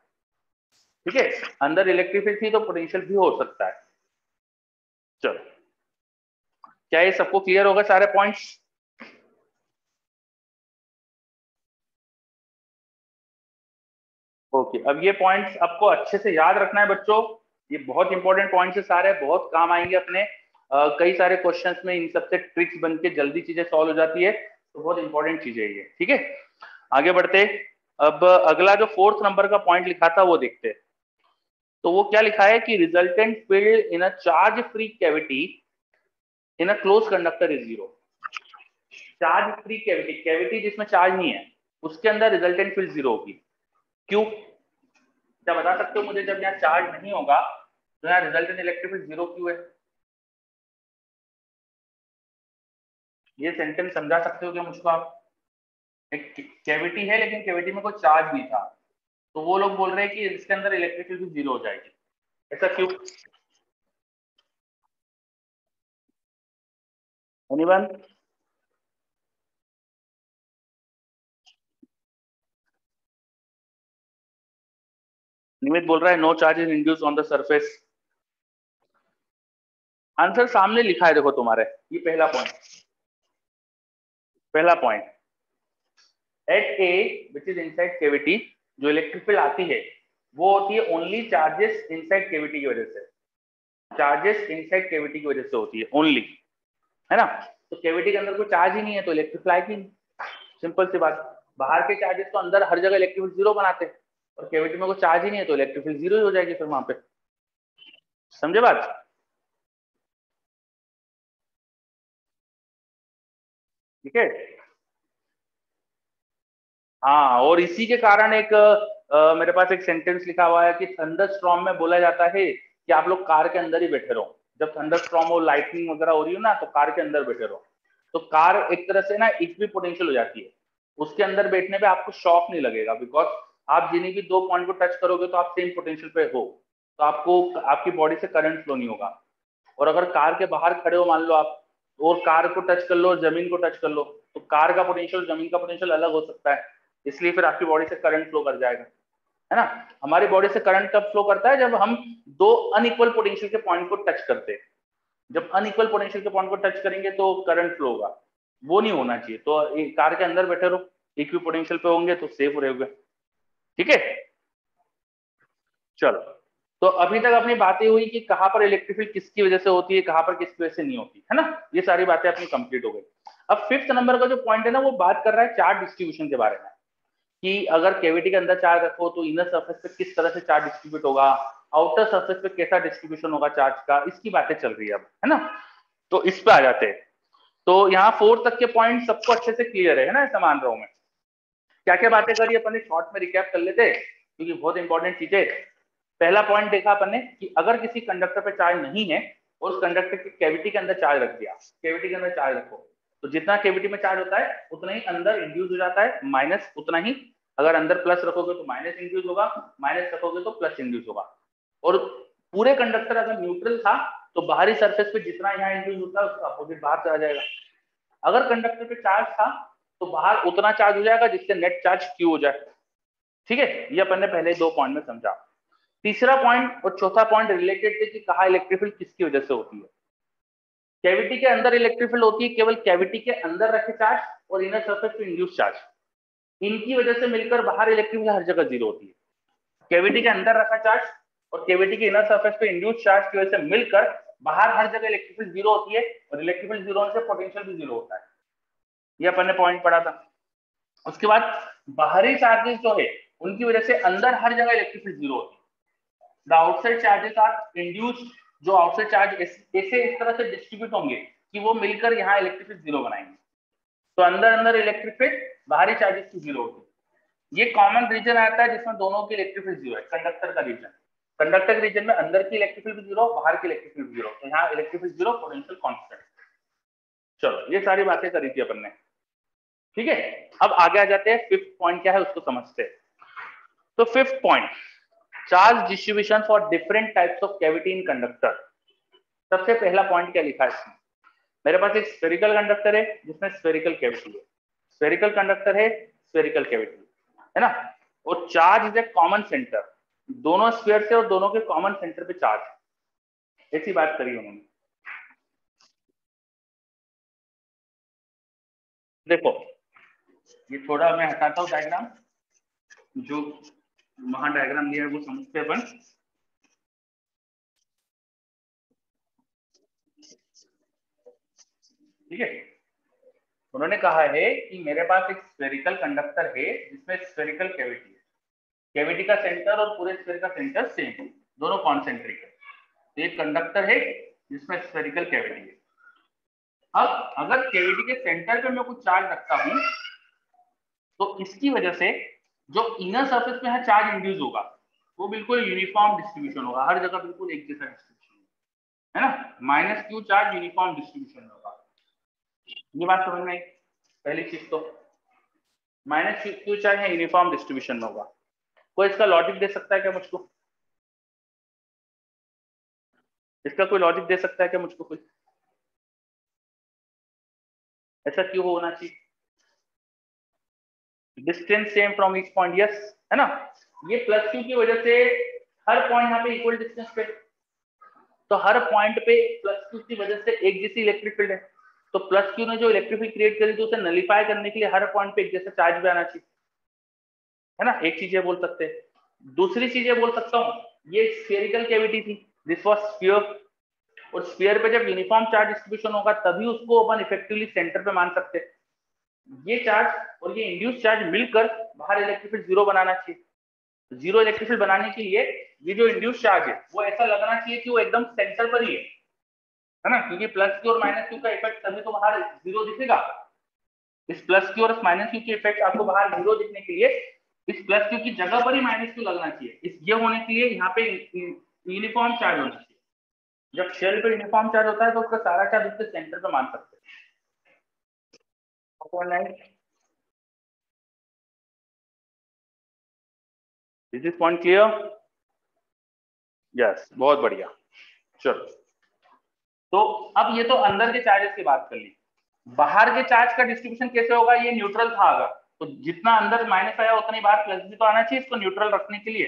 ठीक है, अंदर इलेक्ट्रिक फील्ड थी तो पोटेंशियल भी हो सकता है। चलो, क्या ये सबको क्लियर होगा सारे पॉइंट्स? ओके, अब ये पॉइंट्स आपको अच्छे से याद रखना है बच्चों, ये बहुत इंपॉर्टेंट पॉइंट्स है सारे, बहुत काम आएंगे अपने कई सारे क्वेश्चंस में, इन सबसे ट्रिक्स बन के जल्दी चीजें सॉल्व हो जाती है, तो बहुत इंपॉर्टेंट चीजें ये, ठीक है। आगे बढ़ते, अब अगला जो फोर्थ नंबर का पॉइंट लिखा था वो देखते हैं। तो वो क्या लिखा है कि resultant field in a charge free cavity in a close conductor is zero. Charge free cavity, cavity जिसमें चार्ज नहीं है, उसके अंदर रिजल्टेंट फील्ड जीरो होगी, क्यों? क्या बता सकते हो मुझे, जब यहाँ चार्ज नहीं होगा तो यहाँ रिजल्टेंट इलेक्ट्रिक फील्ड जीरो क्यों है? ये सेंटेंस समझा सकते हो क्या मुझको आप? एक कैविटी है लेकिन कैविटी में कोई चार्ज नहीं था, तो वो लोग बोल रहे हैं कि इसके अंदर इलेक्ट्रिक फील्ड जीरो हो जाएगी, ऐसा क्यों? एनीवन? निमित बोल रहा है no charge is induced on the surface. Answer सामने लिखा है देखो तुम्हारे, ये पहला पॉइंट, पहला point at A which is inside cavity, जो इलेक्ट्रिक फील्ड आती है वो होती है ओनली चार्जेस इनसाइड कैविटी की वजह से, चार्जेस इनसाइड कैविटी की वजह से होती है ओनली, है ना। तो कैविटी के अंदर कोई चार्ज ही नहीं है तो इलेक्ट्रिक फील्ड आएगी नहीं, सिंपल सी बात। बाहर के चार्जेस तो अंदर हर जगह इलेक्ट्रिक फील्ड जीरो बनाते हैं, और कैविटी में कोई चार्ज ही नहीं है तो इलेक्ट्रिक फील्ड जीरो ही हो जाएगी फिर वहां पे। समझे बात? ठीक है। हाँ, और इसी के कारण एक मेरे पास एक सेंटेंस लिखा हुआ है कि थंडर स्टॉर्म में बोला जाता है कि आप लोग कार के अंदर ही बैठे रहो। जब थंडर स्टॉर्म और लाइटनिंग वगैरह हो रही हो ना, तो कार के अंदर बैठे रहो। तो कार एक तरह से ना इक्वी पोटेंशियल हो जाती है, उसके अंदर बैठने पे आपको शॉक नहीं लगेगा, बिकॉज आप जिन्हीं भी दो पॉइंट को टच करोगे तो आप सेम पोटेंशियल पे हो, तो आपको आपकी बॉडी से करंट फ्लो नहीं होगा। और अगर कार के बाहर खड़े हो मान लो आप, और कार को टच कर लो, जमीन को टच कर लो, तो कार का पोटेंशियल जमीन का पोटेंशियल अलग हो सकता है, इसलिए फिर आपकी बॉडी से करंट फ्लो कर जाएगा, है ना। हमारी बॉडी से करंट कब फ्लो करता है? जब हम दो अनइक्वल पोटेंशियल के पॉइंट को टच करते हैं। जब अनइक्वल पोटेंशियल के पॉइंट को टच करेंगे तो करंट फ्लो होगा, वो नहीं होना चाहिए। तो कार के अंदर बैठे रहो, इक्वी पोटेंशियल पे होंगे तो सेफ रहोगे। ठीक है, चलो। तो अभी तक अपनी बातें हुई कि कहां पर इलेक्ट्रिक फील्ड किसकी वजह से होती है, कहां पर किसकी वजह से नहीं होती, है ना। ये सारी बातें अपनी कंप्लीट हो गई। अब फिफ्थ नंबर का जो पॉइंट है ना, वो बात कर रहा है चार्ज डिस्ट्रीब्यूशन के बारे में, कि अगर कैविटी के अंदर चार्ज रखो तो इनर सरफेस पे किस तरह से चार्ज डिस्ट्रीब्यूट होगा, आउटर सरफेस पे कैसा डिस्ट्रीब्यूशन होगा चार्ज का, इसकी बातें चल रही है अब, है ना। तो इस पे आ जाते हैं। तो यहाँ 4 तक के पॉइंट सबको अच्छे से क्लियर है ना, ऐसा मान रहा हूं मैं। क्या क्या बातें करी अपन ने शॉर्ट में रिकैप कर लेते, क्योंकि बहुत इंपॉर्टेंट चीजें। पहला पॉइंट देखा अपन ने कि अगर किसी कंडक्टर पे चार्ज नहीं है और उस कंडक्टर की कैविटी के अंदर चार्ज रख दिया, कैविटी के अंदर चार्ज रखो, तो जितना कैविटी में चार्ज होता है उतना ही अंदर इंड्यूस हो जाता है, माइनस उतना ही। अगर अंदर प्लस रखोगे तो माइनस इंड्यूस होगा, माइनस रखोगे तो प्लस इंड्यूस होगा। और पूरे कंडक्टर अगर न्यूट्रल था तो बाहरी सरफेस पे जितना यहाँ इंड्यूस होता है उसका अपोजिट बाहर चला जाएगा। अगर कंडक्टर पे चार्ज था तो बाहर उतना चार्ज हो जाएगा जिससे नेट चार्ज क्यू हो जाए। ठीक है, ये अपन ने पहले 2 पॉइंट में समझा। तीसरा पॉइंट और चौथा पॉइंट रिलेटेड थे कि कहा इलेक्ट्रिक फील्ड किसकी वजह से होती है। कैविटी के अंदर इलेक्ट्रिक फील्ड होती है केवल कैविटी के अंदर रखे चार्ज और इनर सरफेस पे इंड्यूस चार्ज, इनकी वजह से मिलकर बाहर इलेक्ट्रिक फील्ड हर जगह जीरो होती है। कैविटी के अंदर रखा चार्ज और कैविटी के इनर सरफेस पे इंड्यूस चार्ज की वजह से मिलकर बाहर हर जगह इलेक्ट्रिक फील्ड जीरो होती है, और इलेक्ट्रिक फील्ड जीरो होने से पोटेंशियल भी जीरो होता है। ये अपन ने पॉइंट पढ़ा था। उसके बाद बाहरी चार्जेस जो है उनकी वजह से अंदर हर जगह इलेक्ट्रिक फील्ड जीरो होती है। The outside charges are induced, जो आउटसाइड चार्ज ऐसे इस तरह से डिस्ट्रीब्यूट होंगे कि वो मिलकर यहाँ इलेक्ट्रिक फील्ड जीरो बनाएंगे। तो अंदर अंदर इलेक्ट्रिक फील्ड, बाहरी चार्जेस की जीरो होती है। ये कॉमन रीजन आता है जिसमें दोनों की इलेक्ट्रिक फील्ड जीरो है, कंडक्टर का रीजन। कंडक्टर के रीजन में अंदर की इलेक्ट्रिक फील्ड जीरो, बाहर की इलेक्ट्रिक फील्ड जीरो, तो यहाँ electric field zero, potential constant. चलो, ये सारी बातें करी थी अपन ने। ठीक है, अब आगे आ जाते हैं, फिफ्थ पॉइंट क्या है उसको समझते हैं। तो fifth point, charge distribution for different types of cavity in conductor. सबसे पहला पॉइंट क्या लिखा है इसमें? मेरे पास एक स्फेरिकल कंडक्टर है जिसमें स्फेरिकल कैविटी है, स्फेरिकल कंडक्टर है, स्फेरिकल कैविटी है ना। और charge is a common centre, दोनों स्फीयर से और दोनों के कॉमन सेंटर पे चार्ज, ऐसी बात करी उन्होंने। देखो, ये थोड़ा मैं हटाता हूँ डायग्राम, जो वहां डायग्राम दिया है वो समझते अपन। ठीक है, उन्होंने कहा है कि मेरे पास एक स्फेरिकल कंडक्टर है जिसमें स्फेरिकल कैविटी है, कैविटी का सेंटर और पूरे स्फीयर का सेंटर सेम है, दोनों कॉन्सेंट्रिक है। तो एक कंडक्टर है जिसमें स्फेरिकल कैविटी है। अब अगर कैविटी के सेंटर पे मैं कुछ चार्ज रखता हूं तो इसकी वजह से जो इनर सरफेस में है चार्ज इंड्यूस होगा वो बिल्कुल यूनिफॉर्म डिस्ट्रीब्यूशन होगा, हर जगह बिल्कुल एक जैसा डिस्ट्रीब्यूशन, है ना। Minus Q charge uniform distribution होगा। ये बात समझ में आई? पहली चीज तो माइनस क्यू चार्ज है यूनिफॉर्म डिस्ट्रीब्यूशन में होगा। कोई इसका लॉजिक दे सकता है क्या मुझको? इसका कोई लॉजिक दे सकता है क्या मुझको कोई? ऐसा क्यों होना चाहिए? Distance same from each point, yes, है ना। ये प्लस क्यू की वजह से हर पॉइंट यहाँ पे इक्वल डिस्टेंस पे, तो हर पॉइंट पे प्लस क्यू की वजह से एक जैसी इलेक्ट्रिक फील्ड है। तो प्लस क्यू ने जो इलेक्ट्रिक फील्ड क्रिएट करी थी उसे नलीफाई करने के लिए हर पॉइंट पे एक जैसा चार्ज भी आना चाहिए, है ना। एक चीज ये बोल सकते हैं। दूसरी चीज ये बोल सकता हूँ, ये स्फेरिकल कैविटी थी, दिस वाज स्फीयर, और स्फीयर पे जब यूनिफॉर्म चार्ज डिस्ट्रीब्यूशन होगा तभी उसको अपन इफेक्टिवली सेंटर पे मान सकते हैं। ये चार्ज और ये इंड्यूस चार्ज मिलकर बाहर इलेक्ट्रिक फील्ड जीरो बनाना चाहिए। जीरो इलेक्ट्रिक फील्ड बनाने के लिए ये जो इंड्यूस चार्ज है वो ऐसा लगना चाहिए कि वो एकदम सेंटर पर ही है ना, क्योंकि प्लस क्यू और माइनस क्यू का इफेक्ट तभी तो बाहर जीरो दिखेगा। इस प्लस क्यू और माइनस क्यू के इफेक्ट आपको बाहर जीरो दिखने के लिए इस प्लस क्यू की जगह पर ही माइनस क्यू लगना चाहिए। इस ये होने के लिए यहाँ पे यूनिफॉर्म चार्ज होना चाहिए। जब शेल पे यूनिफॉर्म चार्ज होता है तो उसका सारा चार्ज उसके सेंटर पे मान सकते हैं। Is this point clear? Yes, बहुत बढ़िया। चलो, तो अब ये तो अंदर के चार्जेस की बात कर ली। बाहर के चार्ज का डिस्ट्रीब्यूशन कैसे होगा? ये न्यूट्रल था अगर, तो जितना अंदर माइनस आया उतनी बार प्लस भी तो आना चाहिए इसको न्यूट्रल रखने के लिए।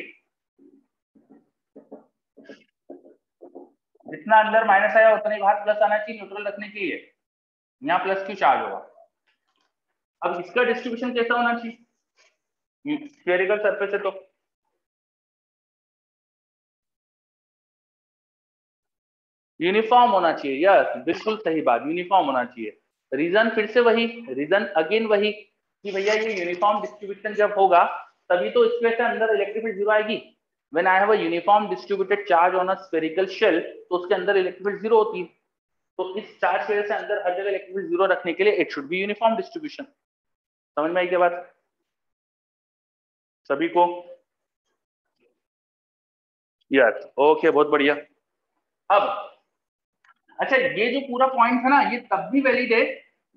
जितना अंदर माइनस आया उतनी बार प्लस आना चाहिए न्यूट्रल रखने के लिए। यहाँ प्लस क्यू चार्ज होगा। अब इसका डिस्ट्रीब्यूशन कैसा होना चाहिए? स्फेरिकल सरफेस है तो यूनिफॉर्म होना चाहिए। यस, बिल्कुल सही बात, यूनिफॉर्म होना चाहिए। रीजन फिर से वही, रीजन अगेन वही कि भैया ये यूनिफॉर्म डिस्ट्रीब्यूशन जब होगा तभी तो इसमें से अंदर इलेक्ट्रिक फील्ड जीरो आएगी। When I have a uniform distributed charge on a spherical shell तो उसके अंदर इलेक्ट्रिक फील्ड जीरो होती है। तो इस चार्ज की वजह से अंदर हर जगह इलेक्ट्रिक फील्ड जीरो रखने के लिए it should be uniform distribution. समझ में आई क्या बात सभी को? यस, ओके, बहुत बढ़िया। अब अच्छा, ये जो पूरा पॉइंट है ना ये तब भी वैलिड है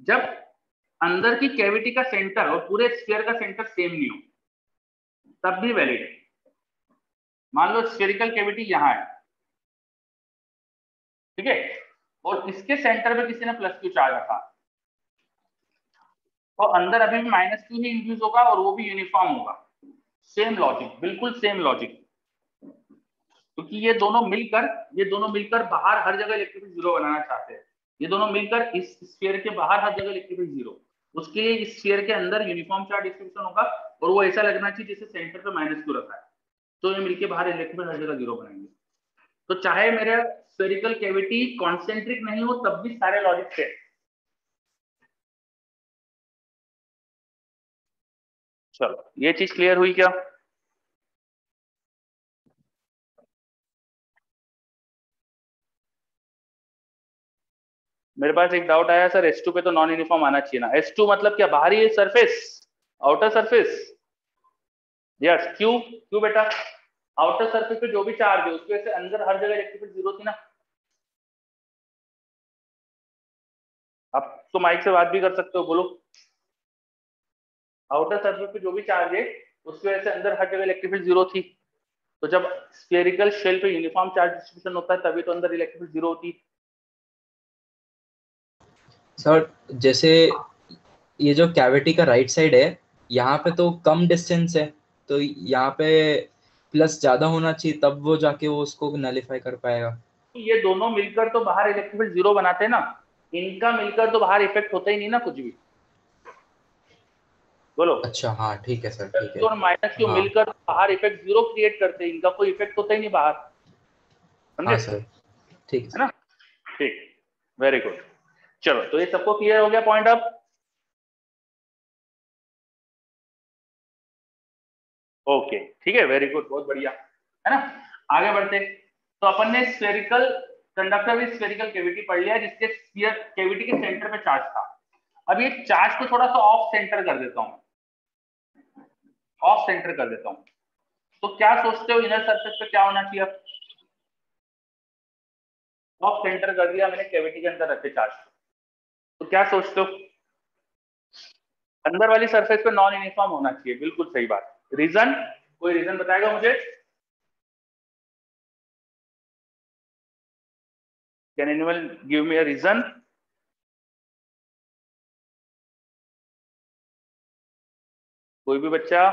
जब अंदर की कैविटी का सेंटर और पूरे स्फीयर का सेंटर सेम नहीं हो, तब भी वैलिड है। मान लो स्फेरिकल कैविटी यहाँ है, ठीक है, और इसके सेंटर पे किसी ने प्लस क्यू चार्ज रखा तो अंदर अभी भी माइनस क्यू ही इंड्यूस होगा और वो भी यूनिफॉर्म होगा। सेम लॉजिक, बिल्कुल सेम लॉजिक, क्योंकि ये दोनों मिलकर बाहर हर जगह इलेक्ट्रिक फील्ड जीरो बनाना चाहते हैं। ये दोनों मिलकर इस स्फीयर के बाहर हर जगह इलेक्ट्रिक फील्ड जीरो, उसके लिए इस स्फीयर के अंदर यूनिफॉर्म चार्ज डिस्ट्रीब्यूशन होगा और वो ऐसा लगना चाहिए जैसे सेंटर पे माइनस क्यू रखा है। तो ये मिलकर बाहर इलेक्ट्रिक फील्ड हर जगह जीरो बनाएंगे। तो चाहे मेरा स्फेरिकल कैविटी कॉन्सेंट्रिक नहीं हो तब भी सारे लॉजिक से। चलो, ये चीज क्लियर हुई क्या? मेरे पास एक डाउट आया सर, S2 पे तो नॉन यूनिफॉर्म आना चाहिए ना। S2 मतलब क्या? बाहरी surface, outer surface. Yes, Q Q बेटा, आउटर सरफेस पे जो भी चार्ज है उसके वजह से अंदर हर जगह इलेक्ट्रिक फील्ड जीरो थी ना। आप तो माइक से बात भी कर सकते हो, बोलो। आउटर सरफेस पे जो भी चार्ज है उसकी वजह से अंदर हर जगह इलेक्ट्रिक फील्ड जीरो थी। तो जब स्फेरिकल शेल पे यूनिफॉर्म चार्ज डिस्ट्रीब्यूशन होता है तभी तो अंदर इलेक्ट्रिक फील्ड जीरो होती। सर जैसे ये जो कैविटी का राइट साइड है यहाँ पे तो कम डिस्टेंस है, तो यहाँ पे प्लस ज्यादा होना चाहिए तब वो जाके वो उसको नलीफाई कर पाएगा। ये दोनों मिलकर तो बाहर इलेक्ट्रिक फील्ड जीरो बनाते हैं ना, इनका मिलकर तो बाहर इफेक्ट होता ही नहीं ना कुछ भी। बोलो। अच्छा हाँ ठीक है सर, ठीक है। और माइनस क्यू हाँ मिलकर बाहर इफेक्ट जीरो क्रिएट करते हैं, इनका कोई इफेक्ट होता ही नहीं बाहर। समझे? हाँ सर, ठीक है है सर। ना? ठीक, वेरी गुड। चलो, तो ये सबको क्लियर हो गया पॉइंट अब? ओके, ठीक है, वेरी गुड, बहुत बढ़िया, है ना? आगे बढ़ते। तो अपन ने spherical conductor with spherical cavity पढ़ लिया जिसके स्फीयर कैविटी के सेंटर पे चार्ज था। अब ये चार्ज को थोड़ा सा ऑफ सेंटर कर देता हूं, ऑफ सेंटर कर देता हूं। तो क्या सोचते हो इनर सरफेस पे क्या होना चाहिए? अब ऑफ सेंटर कर दिया मैंने कैविटी के अंदर रखे चार्ज, तो क्या सोचते हो? अंदर वाली सरफेस पे नॉन यूनिफॉर्म होना चाहिए, बिल्कुल सही बात। रीजन, कोई रीजन बताएगा मुझे? Can anyone give me a reason? कोई भी बच्चा?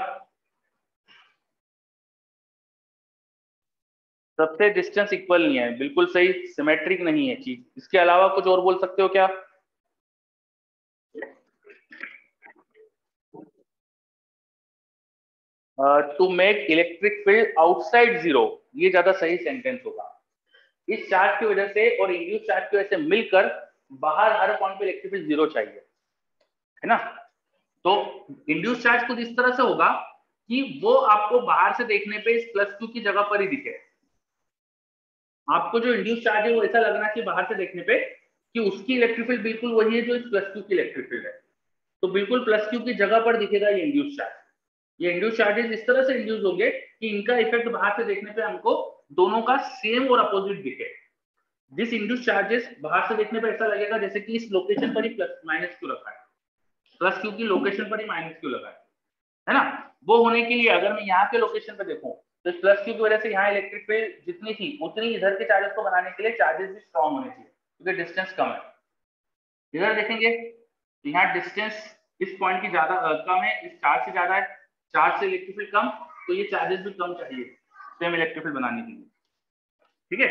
सबसे डिस्टेंस इक्वल नहीं है, बिल्कुल सही, सिमेट्रिक नहीं है चीज। इसके अलावा कुछ और बोल सकते हो क्या? To make electric field outside zero, ये ज्यादा सही सेंटेंस होगा। इस चार्ज की वजह से और इंड्यूस चार्ज की वजह से मिलकर बाहर हर पॉइंट पे इलेक्ट्रिक फील्ड जीरो चाहिए, है ना? तो इंड्यूस चार्ज कुछ इस तरह से होगा कि वो आपको बाहर से देखने पे इस प्लस क्यू की जगह पर ही दिखे। आपको जो इंड्यूस चार्ज है वो ऐसा लगना चाहिए बाहर से देखने पे कि उसकी इलेक्ट्रिक फील्ड बिल्कुल वही है जो इस प्लस क्यू की इलेक्ट्रिक फील्ड है। तो बिल्कुल प्लस क्यू की जगह पर दिखेगा ये इंड्यूस चार्ज। ये इंड्यूस चार्जेस इस तरह से इंड्यूस होंगे कि इनका इफेक्ट बाहर से देखने पे हमको दोनों का सेम और अपोजिट दिखे। दिस इंड्यूस चार्जेस बाहर से देखने पे ऐसा लगेगा जैसे कि इस लोकेशन पर ही प्लस माइनस क्यू रखा है, प्लस क्यू की लोकेशन पर ही माइनस क्यू लगा है ना। वो होने के लिए अगर मैं यहाँ के लोकेशन पे देखूं तो प्लस क्यू की वजह से यहाँ इलेक्ट्रिक फील्ड जितनी थी उतनी इधर के चार्जेस को बनाने के लिए चार्जेस भी स्ट्रॉन्ग होने चाहिए क्योंकि डिस्टेंस कम है। इधर देखेंगे यहाँ डिस्टेंस इस पॉइंट की ज्यादा कम है, इस चार्ज से ज्यादा है, चार्ज से इलेक्ट्रिक फील्ड कम, तो ये चार्जेस भी कम चाहिए सेम इलेक्ट्रिक फील्ड बनाने के लिए। ठीक है,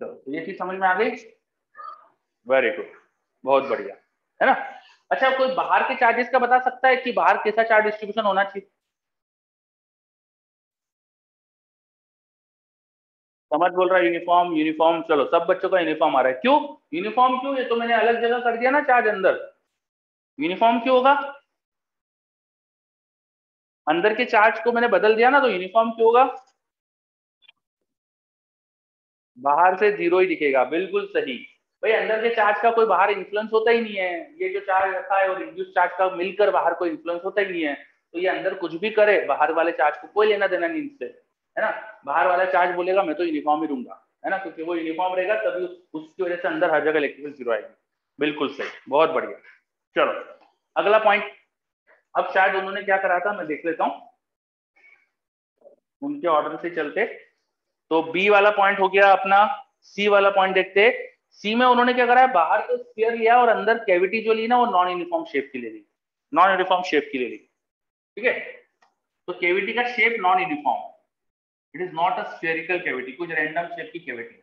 तो ये चीज समझ में आ गई। वेरी गुड, बहुत बढ़िया, है ना। अच्छा, कोई बाहर के चार्जेस का बता सकता है कि बाहर कैसा चार्ज डिस्ट्रीब्यूशन होना चाहिए? समझ बोल रहा है यूनिफॉर्म यूनिफॉर्म। चलो सब बच्चों का यूनिफॉर्म आ रहा है। क्यों यूनिफॉर्म? क्यों? ये तो मैंने अलग जगह कर दिया ना चार्ज अंदर। यूनिफॉर्म क्यों होगा? अंदर के चार्ज को मैंने बदल दिया ना, तो यूनिफॉर्म क्यों होगा? बाहर से जीरो ही दिखेगा, बिल्कुल सही। भाई अंदर के चार्ज का कोई बाहर इन्फ्लुएंस होता ही नहीं है। ये जो चार्ज रखा है और इंड्यूस चार्ज का मिलकर बाहर कोई इन्फ्लुएंस होता ही नहीं है। तो ये अंदर कुछ भी करे, बाहर वाले चार्ज को कोई लेना देना नहीं इससे, है ना। बाहर वाला चार्ज बोलेगा मैं तो यूनिफॉर्म ही दूंगा, है ना, क्योंकि वो यूनिफॉर्म रहेगा तभी उसकी वजह से अंदर हर जगह इलेक्ट्रिकल जीरो आएगी। बिल्कुल सही, बहुत बढ़िया। चलो अगला पॉइंट। अब शायद उन्होंने क्या करा था मैं देख लेता हूँ, उनके ऑर्डर से चलते। तो बी वाला पॉइंट हो गया अपना, सी वाला पॉइंट देखते। सी में उन्होंने क्या करा है, बाहर तो स्फीयर लिया और अंदर कैविटी जो ली ना वो नॉन यूनिफॉर्म शेप की ले ली, नॉन यूनिफॉर्म शेप की ले ली। ठीक है, तो कैविटी का shape non uniform, it is not a spherical cavity, कुछ रैंडम शेप की कैविटी।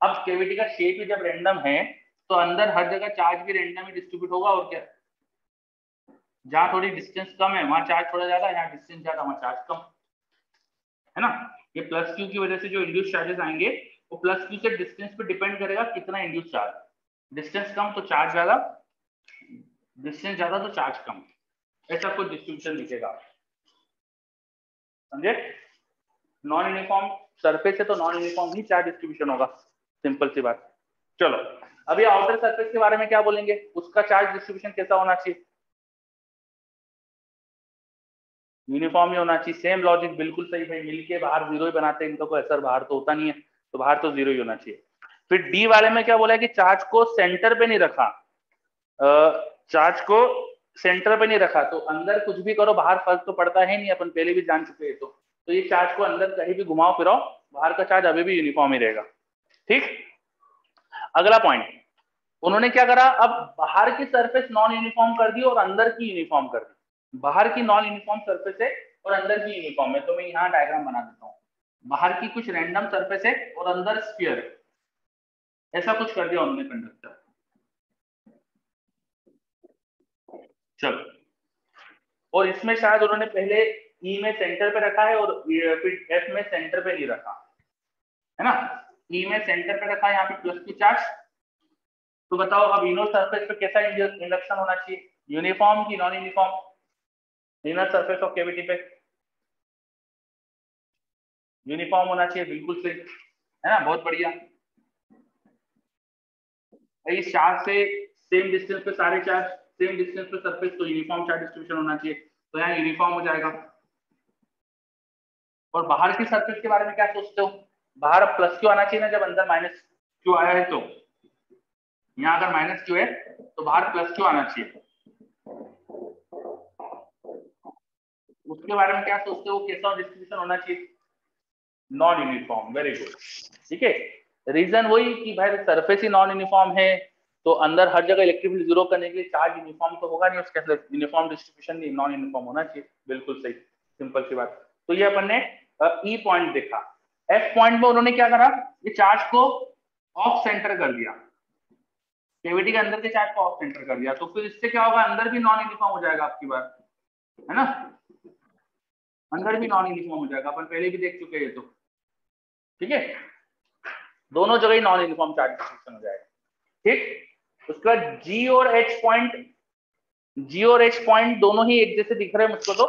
अब कैविटी का शेप ही जब रैंडम है तो अंदर हर जगह चार्ज भी रैंडम ही डिस्ट्रीब्यूट होगा, और क्या। जहां थोड़ी डिस्टेंस कम है वहां चार्ज थोड़ा ज्यादा, यहाँ डिस्टेंस ज्यादा वहां चार्ज कम, है ना। ये प्लस क्यू की वजह से जो इंड्यूस चार्जेस आएंगे वो प्लस क्यू से डिस्टेंस पे डिपेंड करेगा कितना इंड्यूस चार्ज। डिस्टेंस कम तो चार्ज ज्यादा, डिस्टेंस ज्यादा तो चार्ज कम, ऐसा कुछ डिस्ट्रीब्यूशन दिखेगा, समझे। नॉन यूनिफॉर्म सरफेस है तो नॉन यूनिफॉर्म ही चार्ज डिस्ट्रीब्यूशन होगा, सिंपल सी बात। चलो अभी आउटर सरफेस के बारे में क्या बोलेंगे, उसका चार्ज डिस्ट्रीब्यूशन कैसा होना चाहिए? यूनिफॉर्म ही होना चाहिए, सेम लॉजिक, बिल्कुल सही भाई। मिलके बाहर जीरो ही बनाते हैं, इनका कोई असर बाहर तो होता नहीं है, तो बाहर तो जीरो ही होना चाहिए। फिर डी वाले में क्या बोला है कि चार्ज को सेंटर पे नहीं रखा, चार्ज को सेंटर पे नहीं रखा, तो अंदर कुछ भी करो बाहर फर्क तो पड़ता है नहीं, अपन पहले भी जान चुके हैं। तो ये चार्ज को अंदर कहीं भी घुमाओ फिराओ, बाहर का चार्ज अभी भी यूनिफॉर्म ही रहेगा। ठीक, अगला पॉइंट। उन्होंने क्या करा, अब बाहर की सरफेस नॉन यूनिफॉर्म कर दी और अंदर की यूनिफॉर्म कर दी। बाहर की नॉन यूनिफॉर्म सरफेस है और अंदर की यूनिफॉर्म है, तो मैं यहाँ डायग्राम बना देता हूँ। बाहर की कुछ रैंडम सरफेस है और अंदर स्फीयर है, ऐसा कुछ कर दिया उन्होंने कंडक्टर। चलो, और इसमें शायद उन्होंने पहले ई में सेंटर पे रखा है और फिर एफ में सेंटर पे नहीं रखा, है ना। ई में सेंटर पे रखा है, यहाँ पे प्लस की चार्ज। तो बताओ अब इनर सरफेस पे कैसा इंडक्शन होना चाहिए, यूनिफॉर्म की non uniform? Inner surface of cavity पे यूनिफॉर्म होना चाहिए, बिल्कुल सही, है ना, बहुत बढ़िया। इस चार्ज से सेम डिस्टेंस पे सारे चार्ज, सेम डिस्टेंस पे सरफेस, तो यूनिफॉर्म चार्ज डिस्ट्रीब्यूशन होना चाहिए, तो यहाँ यूनिफॉर्म हो जाएगा। और बाहर की सरफेस के बारे में क्या सोचते हो? बाहर अब प्लस क्यू आना चाहिए ना, जब अंदर माइनस क्यू आया है तो। यहाँ अगर माइनस क्यू है तो बाहर प्लस क्यू आना चाहिए, उसके बारे में क्या सोचते हो, कैसा डिस्ट्रीब्यूशन होना चाहिए? Non uniform, very good. ठीक है, रीजन वही कि भाई सरफेस ही नॉन यूनिफॉर्म है, तो अंदर हर जगह इलेक्ट्रिक फील्ड जीरो करने के लिए चार्ज यूनिफॉर्म तो होगा नहीं, उसके अंदर यूनिफॉर्म डिस्ट्रीब्यूशन नहीं, नॉन यूनिफॉर्म होना चाहिए, बिल्कुल सही, सिंपल सी बात। तो ये अपन ने ई पॉइंट देखा। एफ पॉइंट में उन्होंने क्या करा, ये चार्ज को ऑफ सेंटर कर दिया, कैविटी के अंदर के चार्ज को ऑफ सेंटर कर दिया, तो फिर इससे क्या होगा, अंदर भी नॉन यूनिफॉर्म हो जाएगा आपकी बात, है ना। अंदर भी नॉन यूनिफॉर्म हो जाएगा, अपन पहले भी देख चुके हैं तो। ठीक है, दोनों जगह ही नॉन यूनिफॉर्म चार्ज डिस्ट्रीब्यूशन हो जाएगा। ठीक, उसके बाद G और H पॉइंट दोनों ही एक जैसे दिख रहे हैं मुझको। तो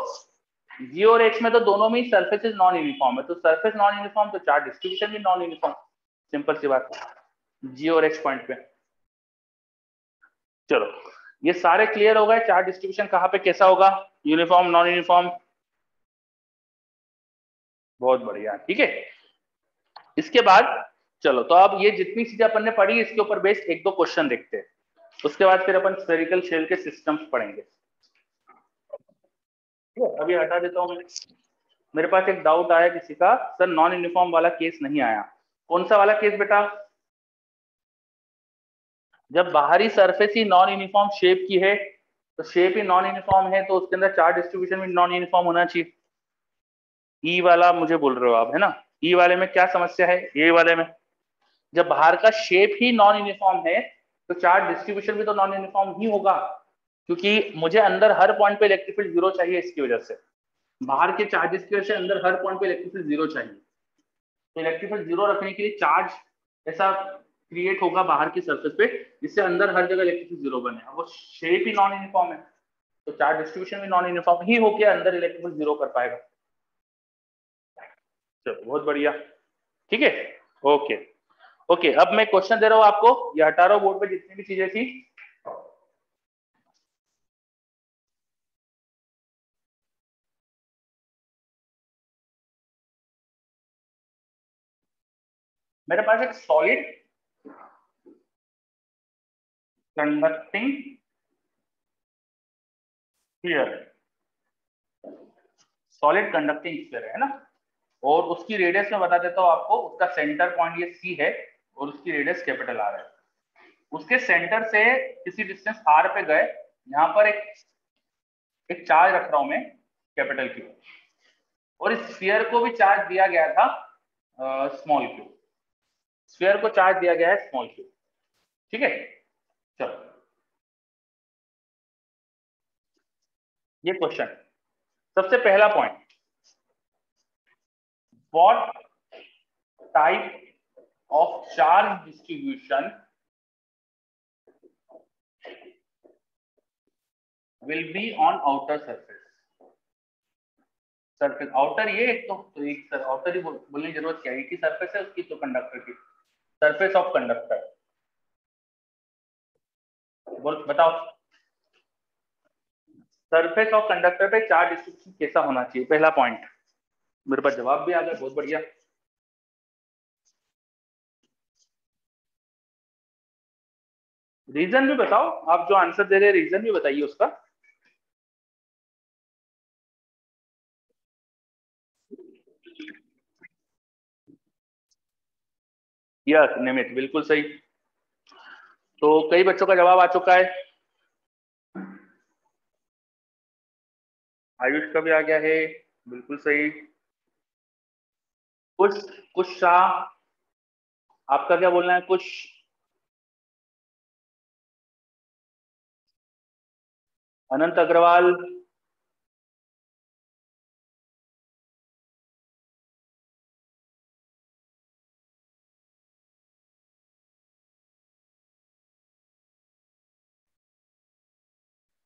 G और H में तो दोनों में सरफेसेस नॉन यूनिफॉर्म है, तो सरफेस नॉन यूनिफॉर्म तो चार्ज डिस्ट्रीब्यूशन भी नॉन यूनिफॉर्म। सिंपल सी बात, G और H पॉइंट पे। चलो ये सारे क्लियर हो गए, चार्ज डिस्ट्रीब्यूशन कहाँ पे कैसा होगा, यूनिफॉर्म नॉन यूनिफॉर्म। बहुत बढ़िया, ठीक है। इसके बाद चलो, तो अब ये जितनी चीजें अपन ने पढ़ी इसके ऊपर बेस्ड एक दो क्वेश्चन देखते हैं, उसके बाद फिर अपन स्फेरिकल शेल के सिस्टम्स पढ़ेंगे। अभी हटा देता हूँ मैं। मेरे पास एक डाउट आया किसी का, सर नॉन यूनिफॉर्म वाला केस नहीं आया। कौन सा वाला केस बेटा? जब बाहरी सरफेस ही नॉन यूनिफॉर्म शेप की है, तो शेप ही नॉन यूनिफॉर्म है, तो उसके अंदर चार्ज डिस्ट्रीब्यूशन भी नॉन यूनिफॉर्म होना चाहिए। ई वाला मुझे बोल रहे हो आप, है ना? ई वाले में क्या समस्या है? ए वाले में जब बाहर का शेप ही नॉन यूनिफॉर्म है, तो चार्ज डिस्ट्रीब्यूशन भी तो नॉन यूनिफॉर्म ही होगा, क्योंकि मुझे अंदर हर पॉइंट पे इलेक्ट्रिक फील्ड जीरो चाहिए। इसकी वजह से बाहर के चार्जेस की वजह से अंदर हर पॉइंट पे इलेक्ट्रिक फील्ड जीरो चाहिए। तो इलेक्ट्रिक फील्ड जीरो रखने के लिए चार्ज ऐसा क्रिएट होगा बाहर की सरफेस पे, जिससे अंदर हर जगह इलेक्ट्रिक फील्ड जीरो बने। अब वो शेप ही नॉन यूनिफॉर्म है, तो चार्ज डिस्ट्रीब्यूशन भी नॉन यूनिफॉर्म ही होके अंदर इलेक्ट्रिक फील्ड जीरो कर पाएगा। चलो बहुत बढ़िया, ठीक है। ओके ओके, अब मैं क्वेश्चन दे रहा हूं आपको, ये हटा रहा हूं बोर्ड पे जितनी भी चीजें थी। मेरे पास एक solid conducting sphere, solid conducting sphere है ना, और उसकी रेडियस में बता देता हूं आपको। उसका सेंटर पॉइंट ये सी है और उसकी रेडियस कैपिटल आर है। उसके सेंटर से किसी डिस्टेंस आर पे गए, यहाँ पर एक चार्ज रख रहा हूं मैं कैपिटल क्यू, और इस स्फीयर को भी चार्ज दिया गया था स्मॉल क्यू। स्फीयर को चार्ज दिया गया है स्मॉल क्यू, ठीक है। चलो ये क्वेश्चन, सबसे पहला point, what type of charge distribution will be on outer surface। Surface outer ये एक तो एक आउटर ही बोलने की जरूरत क्या है, एक ही सरफेस है उसकी, तो कंडक्टर की सरफेस ऑफ कंडक्टर। बोल बताओ, सरफेस ऑफ कंडक्टर पे चार्ज डिस्ट्रीब्यूशन कैसा होना चाहिए? पहला पॉइंट, मेरे पास जवाब भी आ गया, बहुत बढ़िया। रीजन भी बताओ, आप जो आंसर दे रहे हैं रीजन भी बताइए उसका। यस निमित, बिल्कुल सही। तो कई बच्चों का जवाब आ चुका है। आयुष का भी आ गया है, बिल्कुल सही। कुछ कुछ शाह, आपका क्या बोलना है? कुछ अनंत अग्रवाल,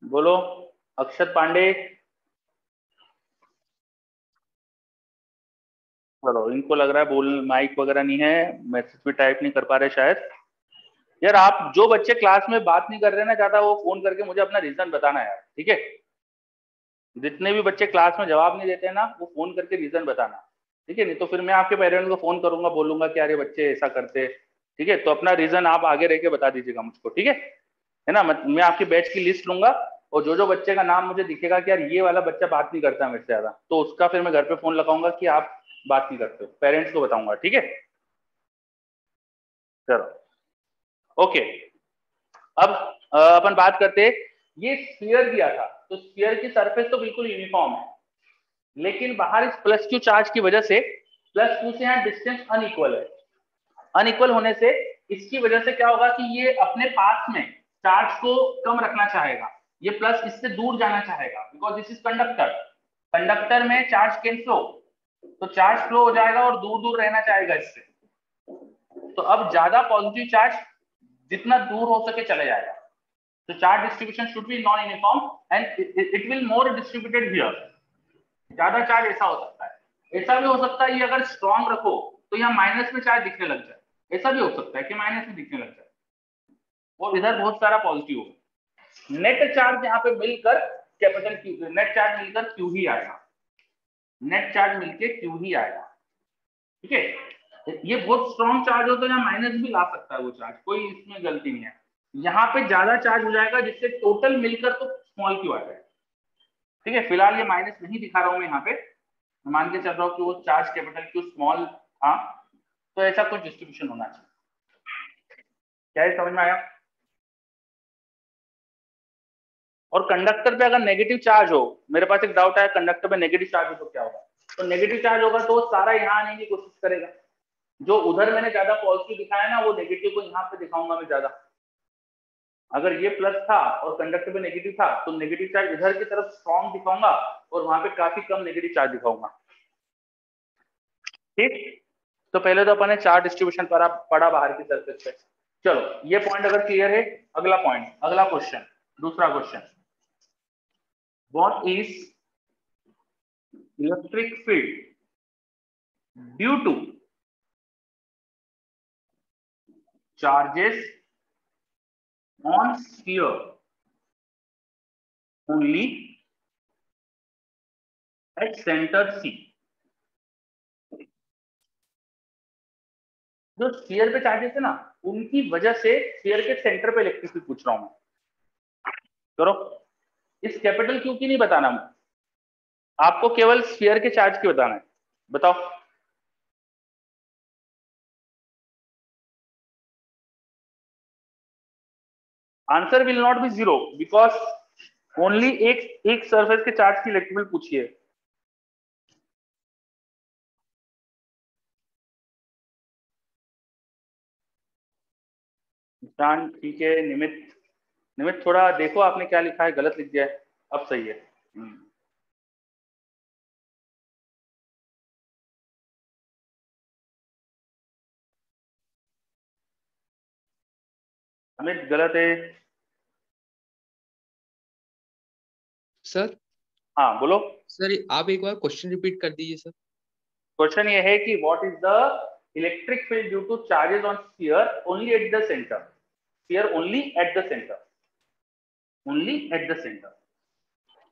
बोलो। अक्षत पांडे, चलो इनको लग रहा है बोल माइक वगैरह नहीं है, मैसेज भी टाइप नहीं कर पा रहे शायद। यार आप जो बच्चे क्लास में बात नहीं कर रहे ना ज्यादा, वो फोन करके मुझे अपना रीजन बताना है यार, ठीक है। जितने भी बच्चे क्लास में जवाब नहीं देते हैं ना, वो फोन करके रीजन बताना, ठीक है। नहीं तो फिर मैं आपके पेरेंट्स को फोन करूंगा, बोलूंगा कि अरे बच्चे ऐसा करते, ठीक है। तो अपना रीजन आप आगे रह के बता दीजिएगा मुझको, ठीक है ना। मैं आपकी बैच की लिस्ट लूंगा, और जो जो बच्चे का नाम मुझे दिखेगा कि यार ये वाला बच्चा बात नहीं करता मेरे से ज्यादा, तो उसका फिर मैं घर पे फोन लगाऊंगा कि आप बात नहीं करते हो, पेरेंट्स को बताऊंगा, ठीक है। चलो ओके, अब अपन बात करते, ये स्फीयर दिया था, तो स्फीयर की सरफेस तो बिल्कुल यूनिफॉर्म है, लेकिन बाहर इस प्लस क्यू चार्ज की वजह से प्लस क्यू से यहाँ डिस्टेंस अनइक्वल है। अनइक्वल होने से इसकी वजह से क्या होगा कि ये अपने पास में चार्ज को कम रखना चाहेगा, ये प्लस इससे दूर जाना चाहेगा, because this is conductor. Conductor में चार्ज कैन फ्लो, तो चार्ज फ्लो हो जाएगा और दूर दूर रहना चाहेगा इससे। तो अब ज्यादा पॉजिटिव चार्ज जितना दूर हो सके चले जाएगा। तो charge distribution should be non uniform and it will more distributed here. ज्यादा चार्ज ऐसा हो सकता है, ऐसा भी हो सकता है ये अगर स्ट्रॉन्ग रखो तो यहाँ माइनस में चार्ज दिखने लग जाए, ऐसा भी हो सकता है कि माइनस में दिखने लग जाए, और इधर बहुत सारा पॉजिटिव हो। नेट चार्ज यहाँ पे मिलकर कैपिटल क्यू, नेट चार्ज मिलकर क्यू ही आएगा, नेट चार्ज मिलके क्यू ही आएगा। ठीक है, ये बहुत स्ट्रॉन्ग चार्ज हो तो यहाँ माइनस भी ला सकता है वो चार्ज, कोई इसमें गलती नहीं है। यहाँ पे ज्यादा चार्ज हो जाएगा जिससे टोटल मिलकर तो स्मॉल क्यू आ जाएगा। ठीक है, फिलहाल ये माइनस नहीं दिखा रहा हूं मैं यहाँ पे, मान के चल रहा हूँ कि वो चार्ज कैपिटल क्यू स्मॉल था, तो ऐसा कुछ डिस्ट्रीब्यूशन होना चाहिए। क्या ये समझ में आया? और कंडक्टर पे अगर नेगेटिव चार्ज हो, मेरे पास एक डाउट है, कंडक्टर पे नेगेटिव चार्ज हो तो क्या होगा? तो नेगेटिव चार्ज होगा तो सारा यहाँ आने की कोशिश करेगा, जो उधर मैंने ज्यादा पॉजिटिव दिखाया ना वो नेगेटिव को यहाँ पे दिखाऊंगा मैं ज्यादा। अगर ये प्लस था और कंडक्टर पे नेगेटिव था तो नेगेटिव चार्ज इधर की तरफ स्ट्रॉन्ग दिखाऊंगा और वहां पे काफी कम नेगेटिव चार्ज दिखाऊंगा। ठीक, तो पहले तो अपन ने चार्ज डिस्ट्रीब्यूशन पढ़ा बाहर की सरफेस पे। चलो ये पॉइंट अगर क्लियर है, अगला पॉइंट, अगला क्वेश्चन, दूसरा question, what is electric field due to charges on sphere only at center C। जो स्फीयर पे चार्जेस है ना उनकी वजह से स्फीयर के सेंटर पे इलेक्ट्रिक फील्ड पूछ रहा हूं मैं। करो, इस कैपिटल क्यू की नहीं बताना मैं, आपको केवल स्फीयर के चार्ज की बताना है। बताओ। Answer will not be zero because only एक सरफेस के चार्ज की इलेक्ट्रिक फील्ड पूछी है। ठीक है, निमित थोड़ा देखो आपने क्या लिखा है, गलत लिख दिया है, अब सही है। अमित गलत है। सर। हाँ बोलो सर आप एक बार क्वेश्चन रिपीट कर दीजिए सर। क्वेश्चन ये है कि what is the electric field due to charges on sphere only at the centre, sphere only at the centre, only at the centre.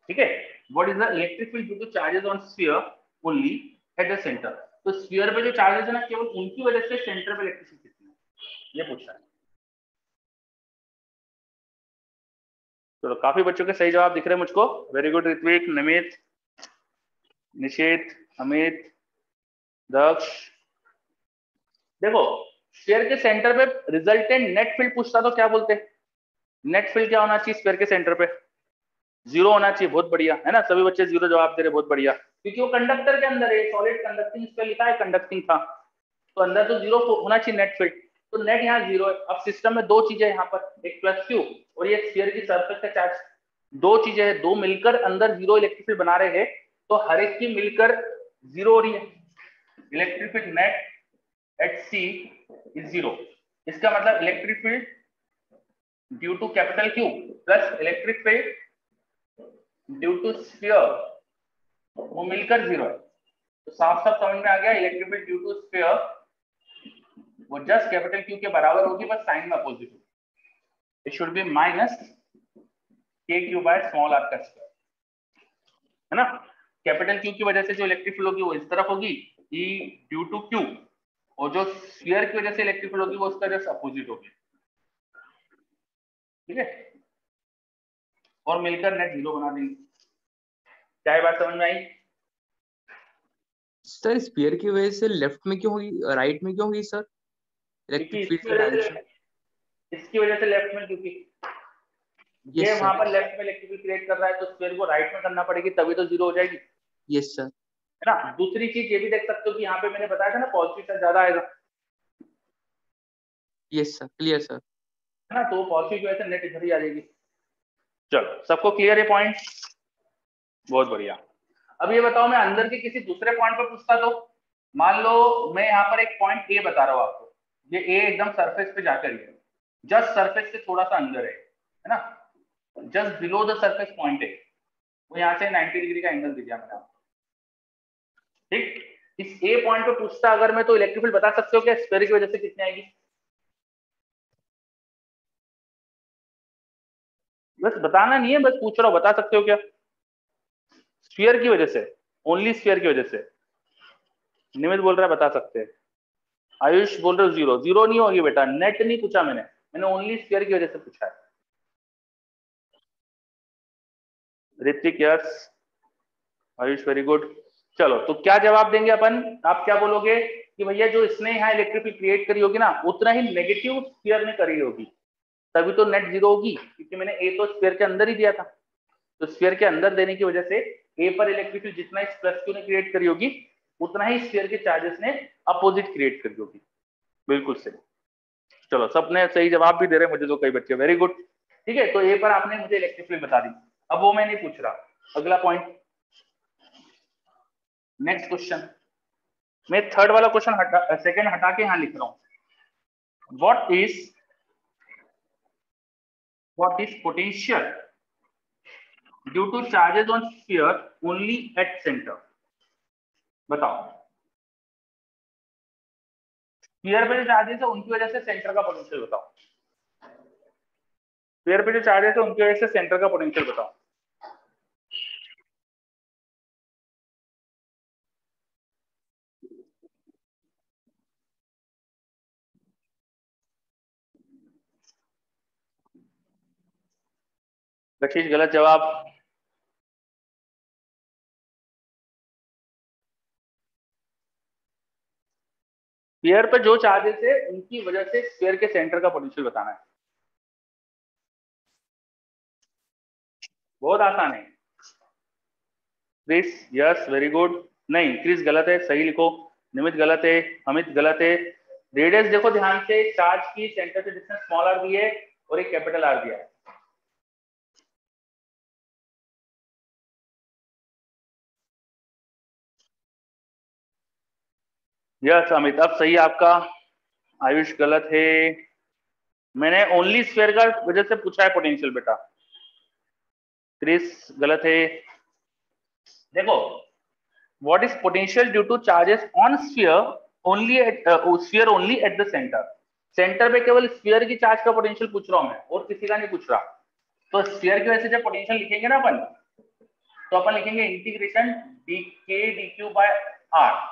ठीक है, what is the electric field due to charges on sphere only at the centre. तो sphere पे जो charges है ना केवल उनकी वजह से सेंटर पे इलेक्ट्रिसिटी कितनी है ये पूछ रहा है। चलो काफी बच्चों के सही जवाब दिख रहे हैं मुझको, वेरी गुड ऋत्विक, नमित, निशित, अमित, दक्ष। देखो स्फीयर के सेंटर पे रिजल्टेंट नेट फील्ड पूछता तो क्या बोलते? नेट फील्ड क्या होना चाहिए स्फीयर के सेंटर पे? जीरो होना चाहिए। बहुत बढ़िया है ना, सभी बच्चे जीरो जवाब दे रहे, बहुत बढ़िया, क्योंकि वो कंडक्टर के अंदर है, सॉलिड कंडक्टिंग, इस पे लिखा है कंडक्टिंग था, तो अंदर तो जीरो होना चाहिए नेट फील्ड, तो नेट यहाँ जीरो है। अब सिस्टम में दो चीजें यहाँ पर, एक प्लस क्यू और ये स्फीयर की सरफेस का चार्ज, दो चीजें हैं, दो मिलकर अंदर जीरो इलेक्ट्रिक फील्ड बना रहे हैं, तो हर एक की मिलकर जीरो हो रही है। Electric field net at C is zero, इसका मतलब electric field due to capital Q plus electric field due to sphere वो मिलकर जीरो है। तो साफ साफ समझ में आ गया, electric field due to sphere वो जस्ट कैपिटल क्यू के बराबर होगी, बस साइन में अपोजिट होगी। It should be minus K Q by small R का स्क्वायर, है ना। कैपिटल क्यू की वजह से जो इलेक्ट्रिक फील्ड होगी वो इस तरफ होगी, ई ड्यू टू क्यू, और जो स्फीयर की वजह से इलेक्ट्रिक फील्ड होगी वो उसका जस्ट अपोजिट होगी। ठीक है, और मिलकर नेट जीरो बना देंगे। क्या ये बात समझ में आई? सर स्फीयर की वजह से लेफ्ट में क्यों होगी, राइट में क्यों होगी सर इलेक्ट्रिक फील्ड की डायरेक्शन? इसकी वजह से लेफ्ट में, क्योंकि ये वहां पर लेफ्ट में इलेक्ट्रिक फील्ड क्रिएट कर रहा है तो स्फीयर को राइट में करना पड़ेगी, तभी तो जीरो हो जाएगी। यस सर, है ना। दूसरी चीज ये भी देख सकते हो कि यहाँ पे मैंने बताया था ना पॉजिटिव चार्ज ज्यादा आएगा। यस सर, क्लियर सर, है ना, तो वो पॉजिटिव की वजह से नेट इधर ही आ जाएगी। चलो सबको क्लियर है पॉइंट? बहुत बढ़िया। अब ये बताओ मैं अंदर के किसी दूसरे पॉइंट पर पूछता तो, मान लो मैं यहाँ पर एक पॉइंट ए बता रहा हूँ आपको, ये ए एकदम सरफेस पे जाकर ही है, जस्ट सरफेस से थोड़ा सा अंदर है ना, just below the surface point है, वो यहाँ से 90 डिग्री का एंगल दीजिए मैंने आपको, ठीक। इस ए पॉइंट पे पूछता अगर मैं, तो इलेक्ट्रिक फील्ड बता सकते हो क्या स्फीयर की वजह से कितनी आएगी? बस बताना नहीं है, बस पूछ रहा हूं, बता सकते हो क्या? स्फीयर की वजह से, ओनली स्फीयर की वजह से। निमित बोल रहा है बता सकते हैं, आयुष बोल रहे हो जीरो, जीरो नहीं होगी बेटा, नेट नहीं पूछा मैंने ओनली स्फीयर की वजह से पूछा है। Hrithik yes, Ayush very good. चलो तो क्या जवाब देंगे अपन, आप क्या बोलोगे कि भैया जो इसने यहाँ इलेक्ट्रिक फील्ड क्रिएट करी होगी ना, उतना ही नेगेटिव स्फीयर ने करी होगी, तभी तो नेट जीरो होगी, क्योंकि मैंने ए तो स्फीयर के अंदर ही दिया था, तो स्फीयर के अंदर देने की वजह से ए पर इलेक्ट्रिक फील्ड जितना इस प्लस क्यू ने क्रिएट करी होगी, उतना ही स्फीयर के चार्जेस ने अपोजिट क्रिएट करी होगी। बिल्कुल सही। चलो सबने सही जवाब भी दे रहे मुझे तो कई बच्चे, वेरी गुड। ठीक है, तो ए पर आपने मुझे इलेक्ट्रिक फील्ड बता दी, अब वो मैं नहीं पूछ रहा। अगला पॉइंट, नेक्स्ट क्वेश्चन, मैं थर्ड वाला क्वेश्चन सेकंड हटा के यहां लिख रहा हूं। What is potential due to charges on sphere only at centre? बताओ, स्फीयर पे जो चार्जेस है उनकी वजह से सेंटर का पोटेंशियल बताओ, स्फीयर पे जो चार्जेस है उनकी वजह से सेंटर का पोटेंशियल बताओ। कशिश गलत जवाब। स्फीयर पे जो चार्जेस है उनकी वजह से स्फीयर के सेंटर का पोटेंशियल बताना है, बहुत आसान है। क्रिस यस वेरी गुड, नहीं क्रिस गलत है, सही लिखो। निमित गलत है, अमित गलत है। रेडियस देखो ध्यान से, चार्ज की सेंटर से डिस्टेंस स्मॉल आर दी है और एक कैपिटल आर दिया है। यस अमित अब सही आपका। आयुष गलत है, मैंने ओनली स्फीयर का वजह से पूछा है पोटेंशियल बेटा। क्रिस गलत है। देखो, what is potential due to charges on sphere only at sphere only at the center? Center पे केवल स्फीयर की चार्ज का पोटेंशियल पूछ रहा हूं मैं, और किसी का नहीं पूछ रहा। तो स्फीयर की वजह से जब पोटेंशियल लिखेंगे ना अपन, तो अपन लिखेंगे इंटीग्रेशन डी के डी क्यू बाय आर।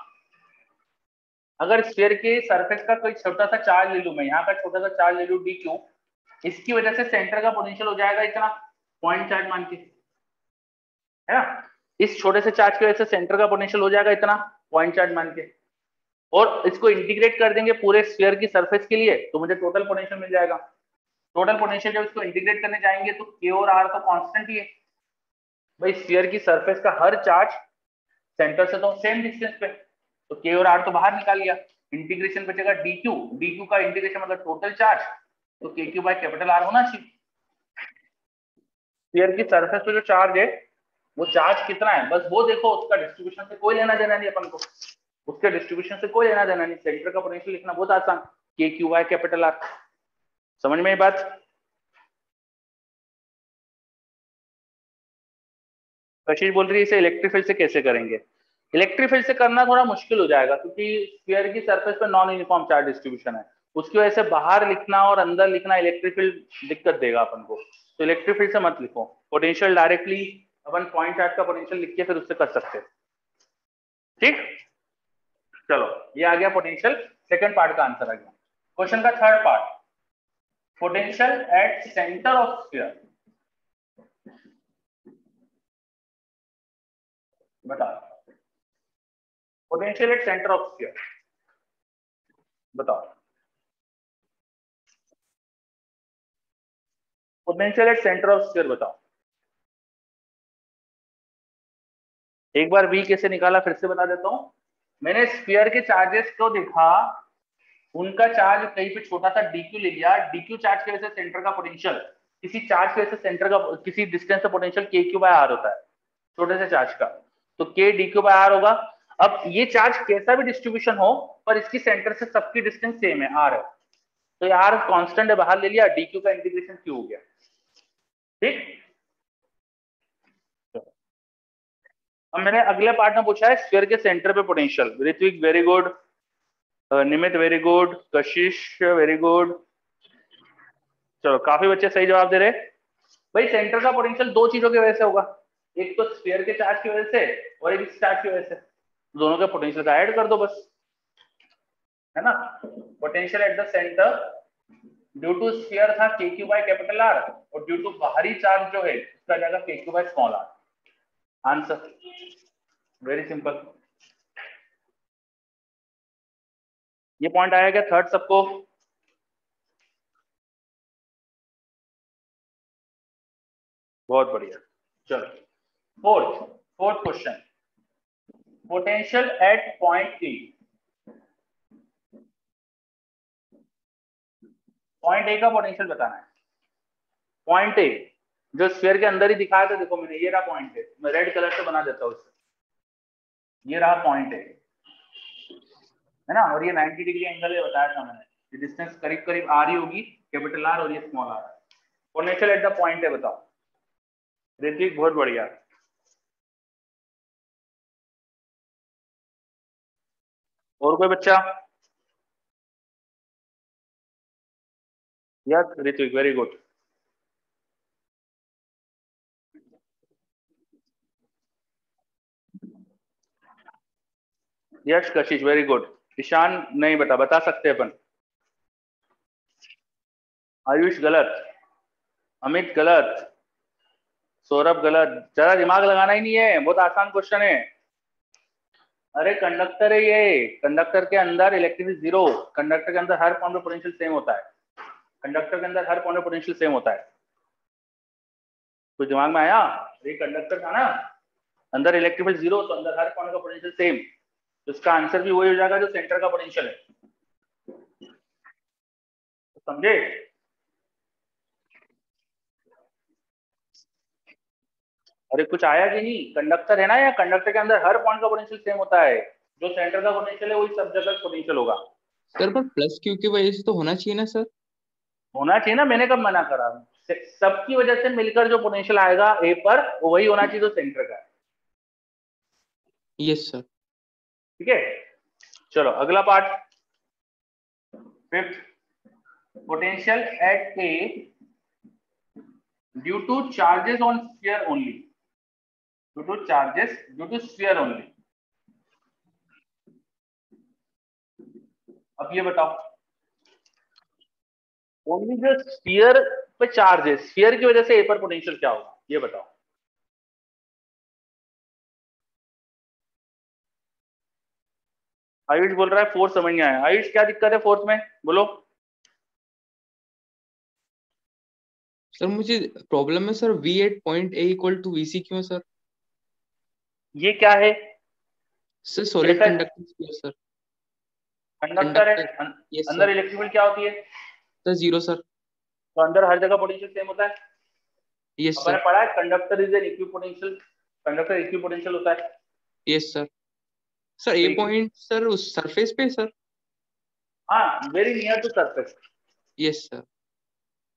अगर स्फीयर के सरफेस का कोई छोटा सा चार्ज ले लूं मैं, यहाँ का छोटा सा चार्ज ले लूं डी क्यू, इसकी वजह से सेंटर का पोटेंशियल हो जाएगा इतना, पॉइंट चार्ज मान के, है ना। इस छोटे से चार्ज की वजह से सेंटर का पोटेंशियल हो जाएगा इतना, पॉइंट चार्ज मान के, और इसको इंटीग्रेट कर देंगे पूरे स्फीयर की सरफेस के लिए, तो मुझे टोटल पोटेंशियल मिल जाएगा। टोटल पोटेंशियल जब इसको इंटीग्रेट करने जाएंगे तो के और आर तो कांस्टेंट ही है भाई, स्फीयर की सरफेस का हर चार्ज सेंटर से तो सेम डिस्टेंस पे, तो के और आर तो बाहर निकाल लिया, इंटीग्रेशन बचेगा डी क्यू, डी क्यू का इंटीग्रेशन मतलब टोटल चार्ज, तो के क्यू बाय कैपिटल आर होना चाहिए। स्फीयर की सरफेस पे जो चार्ज है वो चार्ज कितना है, बस वो देखो, उसका डिस्ट्रीब्यूशन से कोई लेना देना नहीं अपन को, उसके डिस्ट्रीब्यूशन से कोई लेना देना नहीं, सेंटर का पोटेंशियल लिखना बहुत आसान, के क्यू बाय कैपिटल आर। समझ में ये बात? कशिश बोल रही है इसे इलेक्ट्रिक फील्ड से कैसे करेंगे? इलेक्ट्रिक फील्ड से करना थोड़ा मुश्किल हो जाएगा, क्योंकि स्फीयर की सरफेस पे नॉन यूनिफॉर्म चार्ज डिस्ट्रीब्यूशन है, उसकी वजह से बाहर लिखना और अंदर लिखना इलेक्ट्रिक फील्ड दिक्कत देगा अपन को, तो इलेक्ट्रिक फील्ड से मत लिखो, पोटेंशियल डायरेक्टली अपन पॉइंट चार्ज का पोटेंशियल लिख के फिर उससे कर सकते हैं, ठीक। चलो ये आ गया पोटेंशियल, सेकंड पार्ट का आंसर आ गया। क्वेश्चन का third part, potential at centre of sphere, बताओ potential at centre of sphere, बताओ potential at centre of sphere बताओ। एक बार वी कैसे निकाला फिर से बता देता हूं। मैंने स्फीयर के चार्जेस को देखा, उनका चार्ज कहीं पे छोटा सा डीक्यू ले लिया, डीक्यू चार्ज की वजह से सेंटर का पोटेंशियल, किसी चार्ज की वजह से सेंटर का किसी डिस्टेंस का पोटेंशियल के क्यू बाय आर होता है, छोटे से चार्ज का, तो के डी क्यू बाय आर होगा। अब ये चार्ज कैसा भी डिस्ट्रीब्यूशन हो, पर इसकी सेंटर से सबकी डिस्टेंस सेम है, आर है, तो यार कांस्टेंट है, बाहर ले लिया, डी क्यू का इंटीग्रेशन क्यू हो गया। ठीक, अब मैंने अगले पार्ट में पूछा है स्फीयर के सेंटर पे पोटेंशियल। ऋत्विक वेरी गुड, निमित वेरी गुड, कशिश वेरी गुड, चलो काफी बच्चे सही जवाब दे रहे। भाई सेंटर का पोटेंशियल दो चीजों की वजह से होगा, एक तो स्फीयर के चार्ज की वजह से और एक इस चार्ज की वजह से, दोनों के पोटेंशियल का ऐड कर दो बस, है ना। Potential at the center due to sphere था K Q by capital R, और ड्यू टू बाहरी चार्ज जो है उसका जाएगा K Q by small R. Answer very simple. ये पॉइंट आया क्या थर्ड सबको? बहुत बढ़िया। चलो fourth question, potential at point A. Point A का पोटेंशियल बताना है। पॉइंट ए जो स्फीयर के अंदर ही दिखाया था, देखो मैंने, ये रहा पॉइंट ए, मैं रेड कलर से बना देता हूँ इसे, ये रहा पॉइंट ए, है ना, और ये 90 डिग्री एंगल है बताया था मैंने, ये डिस्टेंस करीब करीब आ रही होगी, कैपिटल आर और ये small R. Potential at the point A बताओ। ऋतिक बहुत बढ़िया। और कोई बच्चा? Yes Hrithik very good. Yes Kashish very good. Ishan नहीं बता सकते अपन। आयुष गलत, अमित गलत, सौरभ गलत। ज्यादा दिमाग लगाना ही नहीं है, बहुत आसान क्वेश्चन है। अरे कंडक्टर है ये, कंडक्टर के अंदर इलेक्ट्रिसिटी जीरो, कंडक्टर के अंदर हर पॉइंट पे पोटेंशियल सेम होता है, कंडक्टर के अंदर हर पॉइंट पे पोटेंशियल सेम होता है। कुछ दिमाग में आया? ये कंडक्टर था ना, अंदर इलेक्ट्रिक फील्ड जीरो, तो अंदर हर पॉइंट का पोटेंशियल सेम, तो इसका आंसर भी वही हो जाएगा जो सेंटर का पोटेंशियल है। तो समझे? अरे कुछ आया कि नहीं? कंडक्टर है ना, या कंडक्टर के अंदर हर पॉइंट का पोटेंशियल सेम होता है, जो सेंटर का पोटेंशियल है वही सब जगह पोटेंशियल होगा। सर पर प्लस क्यू की वजह से तो होना चाहिए ना सर? होना चाहिए ना, मैंने कब मना करा? सबकी वजह से मिलकर जो पोटेंशियल आएगा ए पर, वो वही होना चाहिए जो सेंटर का है। Yes sir. ठीक है, चलो अगला part, fifth, potential at A due to charges on sphere only, due to charges due to sphere only. अब ये बताओ, ओनली जो स्फीयर पे चार्ज है, स्फीयर की वजह से ए पर पोटेंशियल क्या होगा, ये बताओ। आयुष बोल रहा है फोर्स समझ नहीं आया। आयुष क्या दिक्कत है फोर्स में, बोलो। सर मुझे प्रॉब्लम है sir, V at point A equal to V C क्यों सर? ये क्या है? सर सॉलिड ऐसा कंडक्टर स्फीयर सर। कंडक्टर है, यस अंदर सर। इलेक्ट्रिक फील्ड क्या होती है? Sir zero sir. तो अंदर हर जगह पोटेंशियल सेम होता है। यस अपन ने सर। पढ़ा है conductor is an equipotential, conductor equipotential होता है। Yes sir. Sir A point sir उस सरफेस पे सर? हाँ, very near to surface. Yes sir.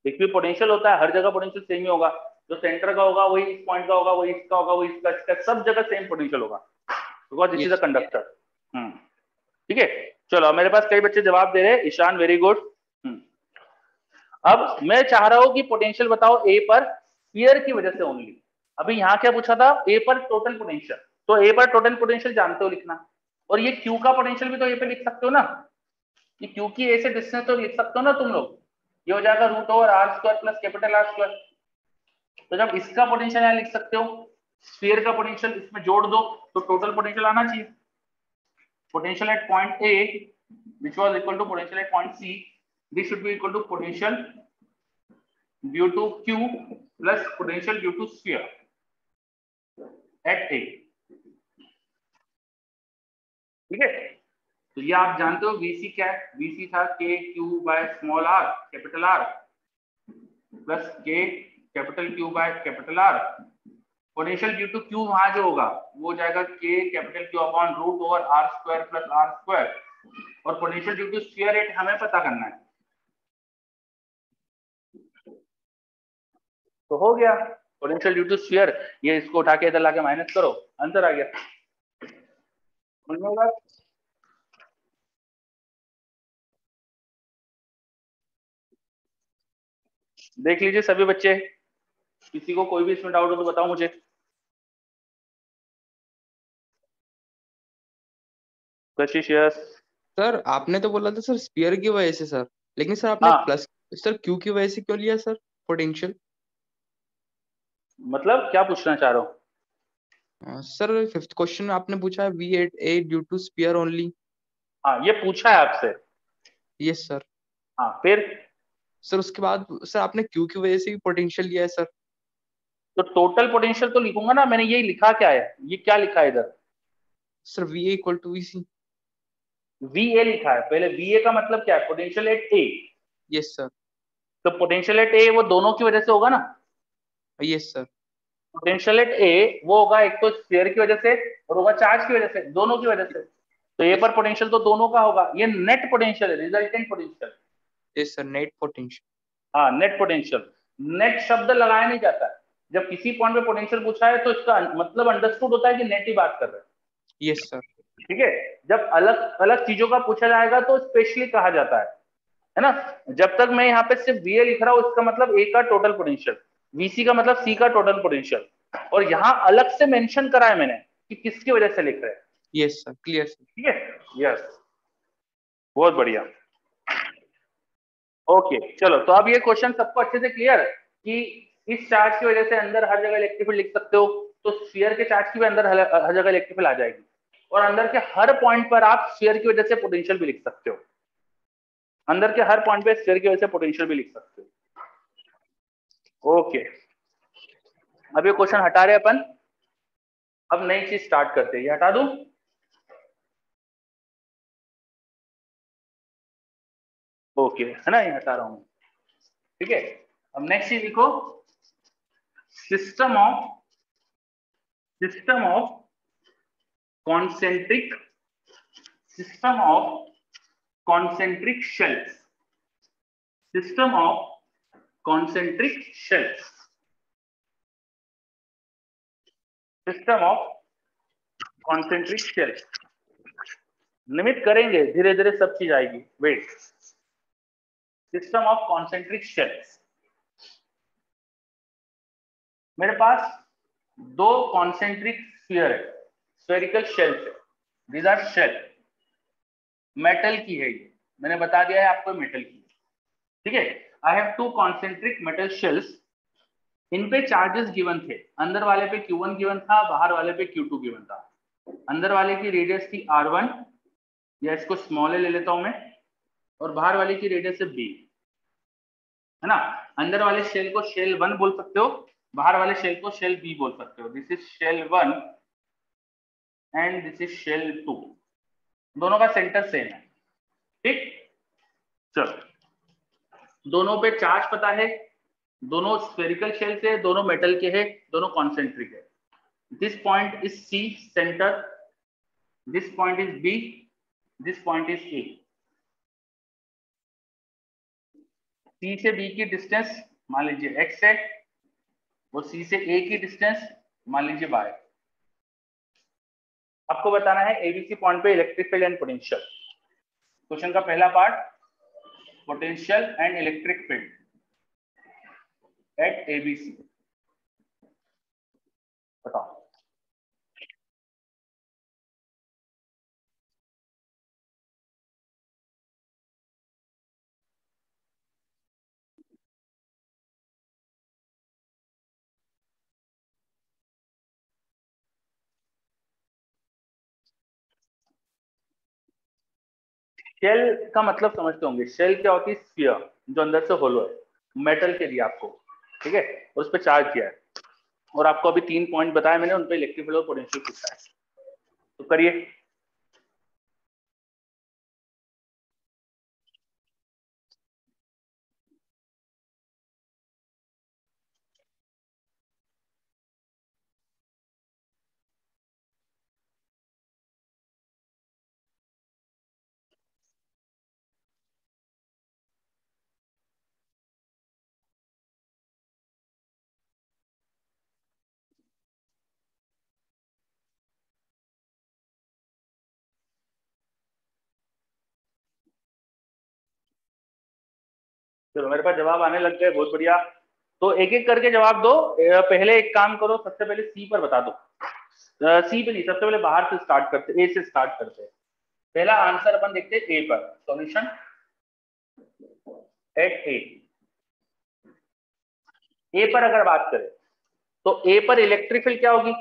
Equipotential होता है, हर जगह पोटेंशियल सेम ही होगा, जो सेंटर का होगा वही इस पॉइंट का होगा, वही इसका होगा, वही इसका, सब जगह सेम पोटेंशियल होगा, because this is a yes conductor. ठीक है, चलो मेरे पास कई बच्चे जवाब दे रहे हैं। Ishan very good. अब मैं चाह रहा हूं कि पोटेंशियल बताओ ए पर स्फीयर की वजह से ओनली। अभी यहाँ क्या पूछा था? ए पर टोटल पोटेंशियल, तो ए पर टोटल पोटेंशियल जानते हो लिखना, और ये क्यू का पोटेंशियल भी तो ए पे लिख सकते हो ना, ये क्यू की ए से डिस्टेंस तो लिख सकते हो ना तुम लोग, ये हो जाएगा root over R square plus capital R square. तो जब इसका पोटेंशियल यहाँ लिख सकते हो, स्फीयर का पोटेंशियल इसमें जोड़ दो, तो टोटल पोटेंशियल आना चाहिए। Potential at point A which was equal to potential at point C, this should be equal to potential due to Q plus potential due to sphere at A। ठीक है, तो ये आप जानते हो VC क्या है? VC था K Q by small r capital R plus K capital Q by capital R। Potential due to Q वहां जो होगा वो हो जाएगा K capital Q upon root over R square plus R square, और पोटेंशियल ड्यू टू स्फीयर रेट हमें पता करना है, तो हो गया पोटेंशियल ड्यू टू स्फीयर। ये इसको उठा के इधर लाके माइनस करो, आंसर आ गया। समझ में आया? देख लीजिए सभी बच्चे, किसी को कोई भी इसमें डाउट हो तो बताओ मुझे। कशिश यस। सर आपने तो बोला था सर स्पीयर की वजह से सर, लेकिन सर आपने हाँ प्लस सर क्यू की वजह से क्यों लिया सर पोटेंशियल? मतलब क्या पूछना चाह रहे हो? सर फिफ्थ क्वेश्चन में आपने पूछा है V8A due two sphere only. हाँ ये पूछा है आपसे। Yes sir. हाँ फिर सर उसके बाद सर आपने क्यू की वजह से भी पोटेंशियल लिया है सर। तो टोटल पोटेंशियल तो लिखूंगा ना, मैंने यही लिखा क्या है, ये क्या लिखा है इधर? Sir VA equal to VC। V A लिखा है, पहले वी ए का मतलब क्या है? Potential at A. Yes sir. तो पोटेंशियल एट ए वो दोनों की वजह से होगा ना। Yes sir. Potential at A वो होगा एक तो स्फीयर की वजह से और होगा चार्ज की वजह से, दोनों की वजह से। तो ए यस पर पोटेंशियल तो दोनों का होगा, ये नेट पोटेंशियल है, resultant potential. Yes sir net potential. हाँ नेट पोटेंशियल। नेट शब्द लगाया नहीं जाता है, जब किसी पॉइंट पे पोटेंशियल पूछा है तो इसका मतलब अंडरस्टूड होता है कि नेट ही बात कर रहे हैं। Yes sir. ठीक है, जब अलग अलग चीजों का पूछा जाएगा तो स्पेशली कहा जाता है ना। जब तक मैं यहाँ पे सिर्फ वीए लिख रहा हूँ इसका मतलब ए का टोटल पोटेंशियल, वीसी का मतलब सी का टोटल पोटेंशियल, और यहाँ अलग से मेंशन करा है मैंने कि किसकी वजह से लिख रहे हैं। Yes sir clear sir. ठीक है, यस, बहुत बढ़िया। ओके चलो, तो अब ये क्वेश्चन सबको अच्छे से क्लियर है कि इस चार्ज की वजह से अंदर हर जगह इलेक्ट्रिक फील्ड लिख सकते हो, तो स्फीयर के चार्ज की भी अंदर हर जगह इलेक्ट्रिक फील्ड आ जाएगी, और अंदर के हर पॉइंट पर आप स्फीयर की वजह से पोटेंशियल भी लिख सकते हो, अंदर के हर पॉइंट पे स्फीयर की वजह से पोटेंशियल भी लिख सकते हो। ओके, अब ये क्वेश्चन हटा रहे अपन, अब नई चीज स्टार्ट करते हैं, ये हटा दूं? ओके है ना, ये हटा रहा हूं। ठीक है, अब नेक्स्ट चीज लिखो, system of concentric system of concentric shells, system of concentric shells, system of concentric shells. निमित करेंगे, धीरे धीरे सब चीज आएगी, wait. System of concentric shells, मेरे पास दो कॉन्सेंट्रिक स्फीयर है, स्फेरिकल शेल्स है, दीज आर शेल, मेटल की है ये, मैंने बता दिया है आपको मेटल की। ठीक है, I have two concentric metal shells, इन पे चार्जेस गिवन थे, अंदर वाले पे Q1 गिवन था, बाहर वाले पे Q2 गिवन था। अंदर वाले की रेडियस थी R1, या इसको स्मॉल ए ले लेता हूं मैं, और बाहर वाले की रेडियस है B, है ना। अंदर वाले शेल को शेल 1 बोल सकते हो, बाहर वाले शेल को शेल B बोल सकते हो। This is shell 1 and this is shell 2, दोनों का सेंटर सेम है। ठीक, चलो, दोनों पे चार्ज पता है, दोनों स्फेरिकल शेल से, दोनों मेटल के हैं, दोनों कॉन्सेंट्रिक है। This point is C centre, this point is B, this point is A। C से B की डिस्टेंस मान लीजिए x है, वो C से A की डिस्टेंस मान लीजिए y। आपको बताना है ABC पॉइंट पे electric field and potential. Question का पहला part, potential and electric field at ABC, बताओ। शेल का मतलब समझते होंगे, शेल क्या होती है? स्फीयर, जो अंदर से होलो है, मेटल के लिए आपको, ठीक है, और उस पर चार्ज किया है, और आपको अभी 3 पॉइंट बताया मैंने, उन पे इलेक्ट्रिक फील्ड और पोटेंशियल पूछा है, तो करिए। चलो मेरे पास जवाब आने लग गए, बहुत बढ़िया। तो एक एक करके जवाब दो। पहले एक काम करो, सबसे पहले सी पर बता दो। सी पे नहीं, सबसे पहले बाहर से स्टार्ट करते, ए से स्टार्ट करते हैं। पहला आंसर अपन देखते हैं ए पर, सॉल्यूशन एट ए। ए पर अगर बात करें तो ए पर इलेक्ट्रिक फील्ड क्या होगी?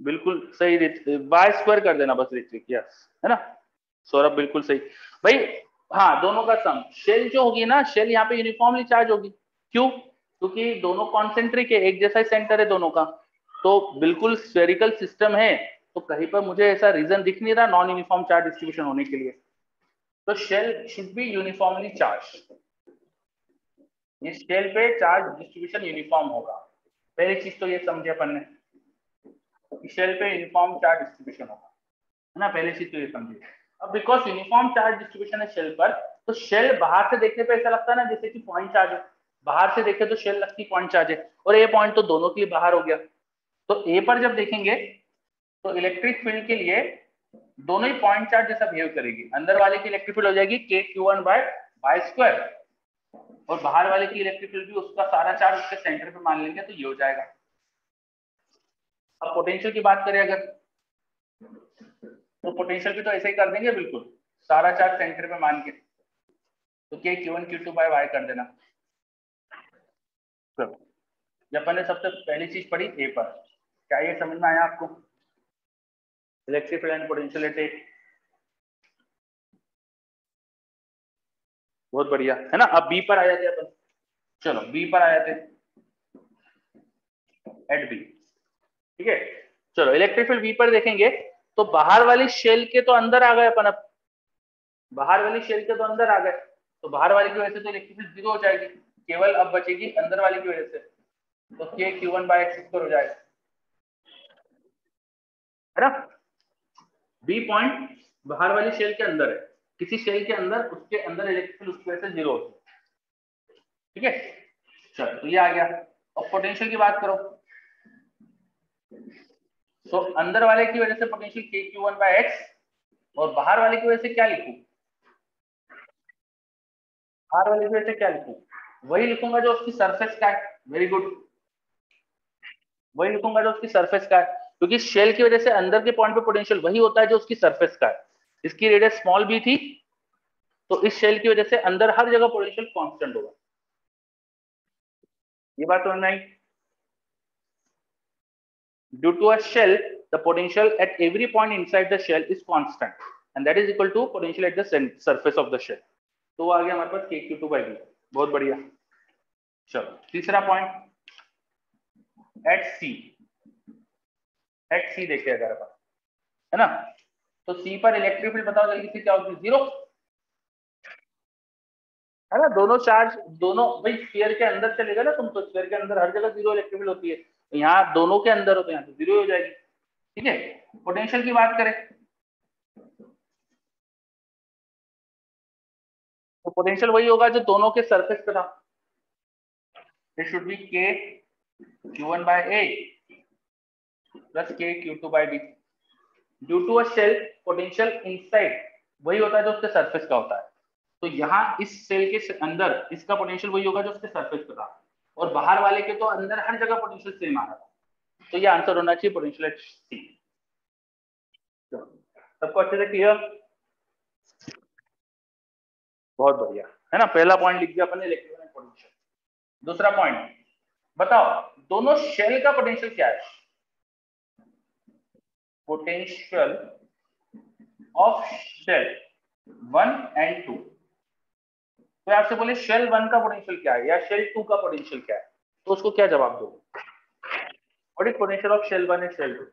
बिल्कुल सही, बाय स्क्वायर कर देना बस ऋत्विक, यस है ना। सौरभ बिल्कुल सही भाई। हाँ, दोनों का सम, शेल जो होगी ना, शेल यहाँ पे यूनिफॉर्मली चार्ज होगी। क्यों? क्योंकि दोनों कॉन्सेंट्रिक है, एक जैसा ही सेंटर है दोनों का, तो बिल्कुल स्फेरिकल सिस्टम है। तो कहीं पर मुझे ऐसा रीजन दिख नहीं रहा नॉन यूनिफॉर्म चार्ज डिस्ट्रीब्यूशन होने के लिए। तो shell should be uniformly charge, इस शेल पे चार्ज डिस्ट्रीब्यूशन यूनिफॉर्म होगा। पहली चीज तो ये समझे अपन ने, शेल पे यूनिफॉर्म चार्ज डिस्ट्रीब्यूशन होगा, है ना। पहली चीज तो ये समझिए। अब बिकॉज यूनिफॉर्म चार्ज डिस्ट्रीब्यूशन है शेल पर, तो शेल बाहर से देखने पे ऐसा लगता है ना जैसे कि पॉइंट चार्ज है। बाहर से देखे तो शेल लगती पॉइंट चार्ज है, और ए पॉइंट तो दोनों के लिए बाहर हो गया। तो ए पर जब देखेंगे तो इलेक्ट्रिक फील्ड के लिए दोनों ही पॉइंट चार्ज जैसा बिहेव करेगी। अंदर वाले की इलेक्ट्रिक फील्ड हो जाएगी के Q1 बाय स्क्वायर, और बाहर वाले की इलेक्ट्रिक फील्ड भी उसका सारा चार्ज उसके सेंटर पे मान लेंगे तो ये हो जाएगा। अब पोटेंशियल की बात करें अगर, तो पोटेंशियल भी तो ऐसे ही कर देंगे, बिल्कुल सारा चार्ज सेंटर पे मान के, तो के Q1 Q2 बाय वाई कर देना। तो जब मैंने सबसे पहली चीज पढ़ी ए पर, क्या ये समझ में आया आपको? Electric field and potential at a, बहुत बढ़िया है ना। अब बी पर आ जाते अपन, चलो बी पर आ जाते एट बी, ठीक है। चलो इलेक्ट्रिक फील्ड बी पर देखेंगे तो बाहर वाली शेल के तो अंदर आ गए अपन, अब बाहर वाली शेल के तो अंदर आ गए, तो बाहर वाली की वजह से तो इलेक्ट्रिक फील्ड जीरो हो जाएगी, केवल अब बचेगी अंदर वाली की वजह से, तो के Q1 बाय एक्स स्क्वायर हो जाएगा, है ना। बी पॉइंट बाहर वाली शेल के अंदर है, किसी शेल के अंदर, उसके अंदर इलेक्ट्रिक फील्ड उसकी वजह से जीरो होती है, ठीक है। चलो तो ये आ गया। अब पोटेंशियल की बात करो, तो अंदर वाले की वजह से पोटेंशियल के Q1 बाय एक्स, और बाहर वाले की वजह से क्या लिखूं? बाहर वाले की वजह से क्या लिखूं? वही लिखूंगा जो उसकी सरफेस का है। वेरी गुड, वही लिखूंगा जो उसकी सरफेस का है, क्योंकि शेल की वजह से अंदर के पॉइंट पे पोटेंशियल वही होता है जो उसकी सरफेस का है। इसकी रेडियस स्मॉल बी थी, तो इस शेल की वजह से अंदर हर जगह पोटेंशियल कांस्टेंट होगा। ये बात समझ में आई? Due to a shell, the potential at every point inside the shell is constant, and that is equal to potential at the surface of the shell. तो आ गया हमारे पास के Q2 बाई बी, बहुत बढ़िया। चलो तीसरा पॉइंट एट सी देखिए अगर अपन, है ना। तो सी पर इलेक्ट्रिक फील्ड बताओ जल्दी से, क्या होगी? जीरो, है ना। दोनों चार्ज, दोनों भाई स्फीयर के अंदर चलेगा ना तुम, तो स्फीयर के अंदर हर जगह जीरो इलेक्ट्रिक फील्ड होती है, तो यहाँ दोनों के अंदर हो तो यहाँ तो जीरो हो जाएगी, ठीक है। पोटेंशियल की बात करें तो पोटेंशियल वही होगा जो दोनों के सरफेस पे था। इट शुड बी के Q1 bye A plus K Q2 by B. Due to a shell, potential inside वही होता है जो उसके सरफेस का होता है, तो यहाँ इस सेल के अंदर इसका पोटेंशियल वही होगा जो उसके सरफेस पे था, और बाहर वाले के तो अंदर हर जगह पोटेंशियल सेम आ रहा था, तो ये आंसर होना चाहिए पोटेंशियल एट सी। सबको अच्छे से क्लियर? बहुत बढ़िया, है ना। पहला पॉइंट लिख दिया अपने इलेक्ट्रिकल पोटेंशियल। दूसरा पॉइंट बताओ, दोनों शेल का पोटेंशियल क्या है? Potential of shell 1 and 2। तो आपसे बोले शेल 1 का पोटेंशियल क्या है या शेल 2 का पोटेंशियल क्या है, तो उसको क्या जवाब दो? What is potential of shell 1 and shell 2?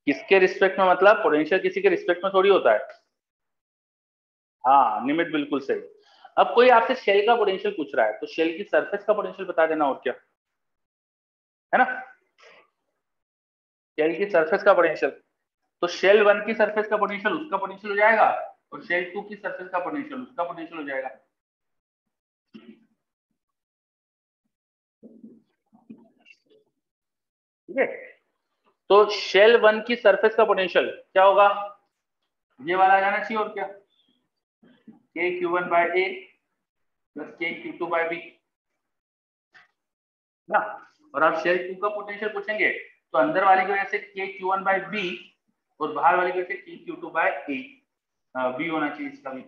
किसके रिस्पेक्ट में? मतलब पोटेंशियल किसी के रिस्पेक्ट में थोड़ी होता है। हाँ निमित, बिल्कुल सही। अब कोई आपसे शेल का पोटेंशियल पूछ रहा है तो शेल की सरफेस का पोटेंशियल बता देना, और क्या, है ना। शेल की सरफेस का पोटेंशियल तो शेल 1 की सरफेस का पोटेंशियल उसका पोटेंशियल हो जाएगा और शेल 2 की सरफेस का पोटेंशियल उसका पोटेंशियल हो जाएगा। ठीक है, तो शेल 1 की सरफेस का पोटेंशियल क्या होगा, ये वाला आ जाना चाहिए और क्या, KQ1/A प्लस KQ2/B ना। और आप शेल 2 का पोटेंशियल पूछेंगे तो अंदर वाली की वजह से KQ1/B और बाहर वाली की वजह से KQ2/A B होना चाहिए इसका भी।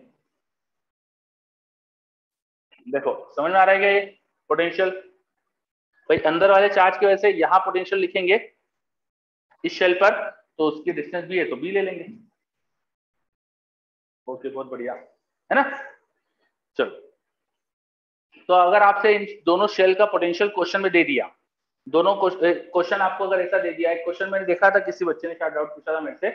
देखो समझ में आ रहा है क्या ये पोटेंशियल, भाई अंदर वाले चार्ज की वजह से यहाँ पोटेंशियल लिखेंगे इस शेल पर, तो उसकी डिस्टेंस भी है तो B ले लेंगे। ओके बहुत बढ़िया है ना। चलो, तो अगर आपसे इन दोनों शेल का पोटेंशियल क्वेश्चन में दे दिया, दोनों क्वेश्चन आपको अगर ऐसा दे दिया, एक क्वेश्चन मैंने देखा था किसी बच्चे ने शायद डाउट पूछा था मेरे से,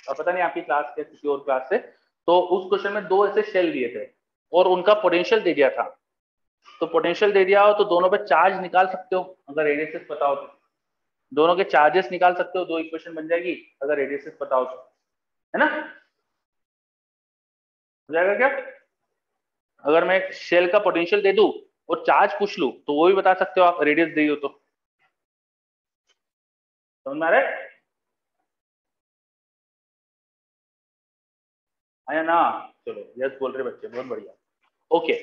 और पता नहीं आपकी क्लास के किसी और क्लास से, तो उस क्वेश्चन में दो ऐसे शेल दिए थे और उनका पोटेंशियल दे दिया था। तो पोटेंशियल दे दिया हो तो दोनों पे चार्ज निकाल सकते हो अगर रेडियसेस पता हो तो, दोनों के चार्जेस निकाल सकते हो, दो इक्वेशन बन जाएगी अगर रेडियसेस पता हो तो, है ना। हो जाएगा क्या, अगर मैं शेल का पोटेंशियल दे दूं और चार्ज पूछ लूं तो वो भी बता सकते हो आप रेडियस दी हो तो, समझ में आ रहा है आया ना। चलो यस बोल रहे बच्चे, बहुत बढ़िया। ओके,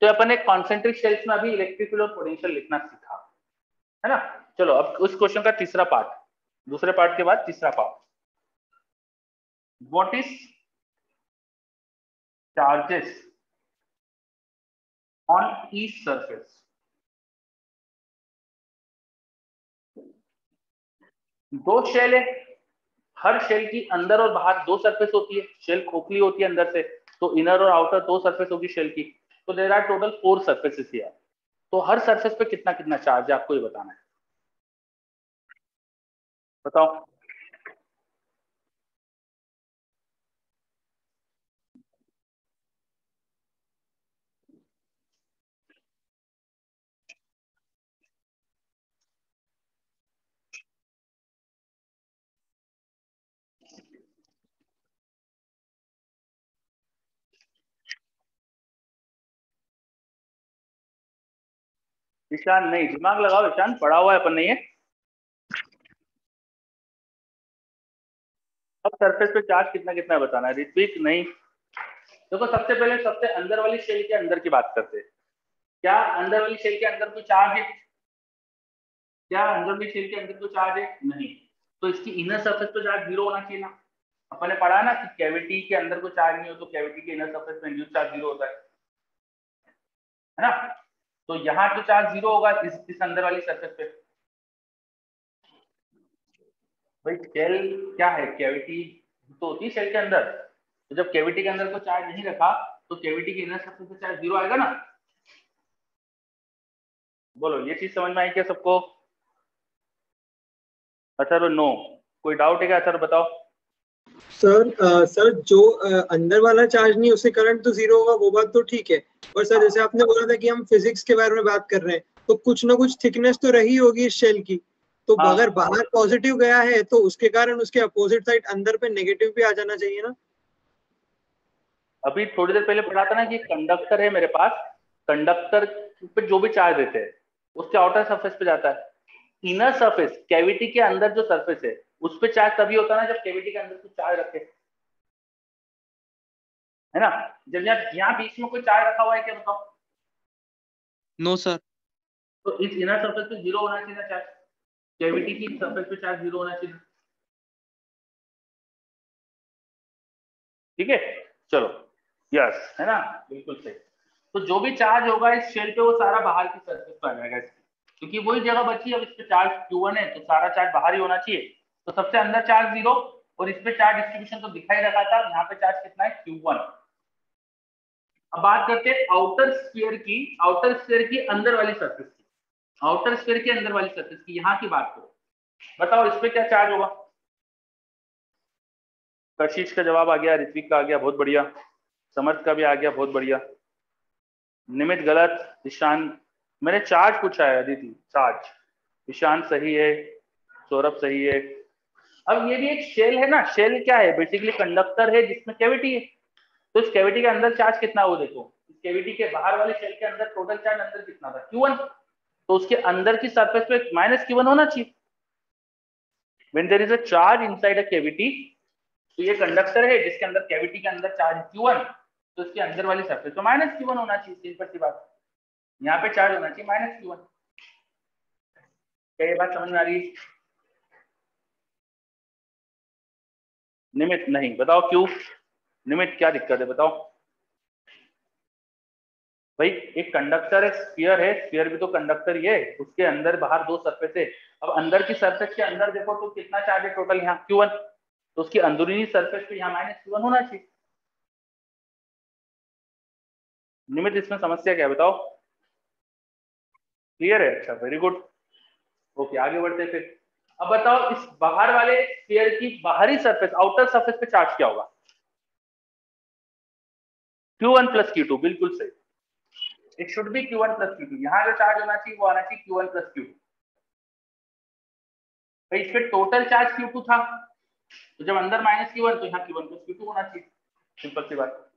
तो अपन एक कॉन्सेंट्रिक शेल्स में अभी इलेक्ट्रिक फील्ड और पोटेंशियल लिखना सीखा, है ना। चलो अब उस क्वेश्चन का तीसरा पार्ट, दूसरे पार्ट के बाद तीसरा part, what is charges on each surface. दो शेल है, हर शेल की अंदर और बाहर दो सरफेस होती है, शेल खोखली होती है अंदर से, तो इनर और आउटर दो सरफेस होगी शेल की, तो there are total 4 surfaces here. तो हर सरफेस पे कितना कितना चार्ज है आपको ये बताना है, बताओ। ईशान नहीं, दिमाग लगाओ ईशान, पढ़ा हुआ है अपन ने ये। अब सरफेस पे चार्ज कितना कितना है बताना है, ऋत्विक नहीं। देखो सबसे पहले सबसे अंदर वाली शेल के अंदर की बात करते हैं, क्या अंदर वाली शेल के अंदर कोई चार्ज है, क्या अंदर वाली शेल के अंदर कोई चार्ज है, नहीं। तो इसकी इनर सरफेस पे चार्ज 0 होना चाहिए ना। अपन ने पढ़ा ना कि कैविटी के अंदर कोई चार्ज नहीं हो तो कैविटी के इनर सरफेस पे इंड्यूस चार्ज 0 होता है ना। तो यहाँ तो चार्ज 0 होगा इस अंदर वाली सरफेस पे। भाई शेल क्या है, कैविटी तो होती है शेल के अंदर, तो जब कैविटी के अंदर कोई चार्ज नहीं रखा तो कैविटी के इनर सरफेस पे चार्ज 0 आएगा ना। बोलो ये चीज समझ में आई क्या सबको। अच्छा तो नो, कोई डाउट है क्या सर बताओ। सर जो अंदर वाला चार्ज नहीं उससे करंट तो 0 होगा, वो बात तो ठीक है। और सर जैसे आपने बोला था कि हम फिजिक्स के बारे में बात कर रहे हैं, तो कुछ ना कुछ थिकनेस तो रही होगी इस शेल की, तो हाँ। अगर बाहर पॉजिटिव गया है तो उसके कारण उसके अपोजिट साइड अंदर पे नेगेटिव भी आ जाना चाहिए ना। अभी थोड़ी देर पहले पढ़ा था ना कि कंडक्टर है मेरे पास, कंडक्टर पे जो भी चार्ज देते हैं उसके आउटर सरफेस पे जाता है, इनर सरफेस कैविटी के अंदर जो सरफेस है उस पे चार्ज तभी होता है ना जब कैविटी के अंदर कुछ चार्ज रखे, है ना। जब यहाँ बीच में कोई चार्ज रखा हुआ है क्या बताओ। No sir. तो इस इनर सरफेस पे 0 होना चाहिए ना चार्ज, कैविटी की सरफेस पे चार्ज 0 होना चाहिए, ठीक है। चलो यस है ना, बिल्कुल सही। तो जो भी चार्ज होगा इस शेल पे वो सारा बाहर की सरफेस पे आ जाएगा इसकी, क्योंकि वही जगह बची है, अब इस पे चार्ज Q1 है तो सारा चार्ज बाहर ही होना चाहिए, तो सबसे अंदर चार्ज 0 और इस पे चार्ज डिस्ट्रीब्यूशन तो दिखाई रखा था, यहाँ पे चार्ज कितना है Q1। अब बात करते हैं आउटर स्फीयर की, आउटर स्फीयर की अंदर वाली सरफेस की, आउटर स्फीयर के अंदर वाली सरफेस की यहाँ की बात करो, बताओ इस पे क्या चार्ज होगा। कशिश का जवाब आ गया, ऋत्विक का आ गया बहुत बढ़िया, समर्थ का भी आ गया बहुत बढ़िया, निमित गलत, ईशान मैंने चार्ज पूछा है अदिति, चार्ज, ईशान सही है, सौरभ सही है, अब ये भी एक शेल है ना, शेल क्या है, बेसिकली कंडक्टर है जिसमें कैविटी है, तो इस कैविटी के अंदर चार्ज कितना है वो देखो, इस कैविटी के बाहर वाले शेल के अंदर टोटल चार्ज अंदर कितना था, Q1, तो उसके अंदर की सरफेस पे माइनस Q1 होना चाहिए। When there is a charge inside a cavity, तो ये कंडक्टर है जिसके अंदर कैविटी के अंदर चार्ज Q1, तो इसके अंदर वाली सरफेस पे माइनस Q1 होना चाहिए, सिंपल सी बात, यहाँ पे चार्ज होना चाहिए माइनस Q1। क्या ये बात समझ में आ रही है? निमित नहीं, बताओ क्यों, निमित क्या दिक्कत है बताओ भाई। एक कंडक्टर है, स्फीयर है, स्फीयर भी तो कंडक्टर ही है, उसके अंदर बाहर दो सरफेस है। अब अंदर की सरफेस के अंदर देखो तो कितना चार्ज है टोटल यहाँ Q1, तो उसकी अंदरूनी सरफेस पे यहाँ माइनस Q1 होना चाहिए। निमित इसमें समस्या क्या है बताओ, क्लियर है? अच्छा वेरी गुड, ओके आगे बढ़ते फिर। अब बताओ इस बाहर वाले स्फीयर की बाहरी सरफेस, आउटर सरफेस पे चार्ज क्या होगा, Q1 प्लस Q2, बिल्कुल सही, it should B Q1 plus Q2, यहाँ जो चार्ज होना चाहिए वो आना चाहिए Q1 प्लस Q2। भाई इस पे टोटल चार्ज Q2 था, तो जब अंदर माइनस Q1 तो यहाँ Q1 प्लस Q2 होना चाहिए, सिंपल सी बात,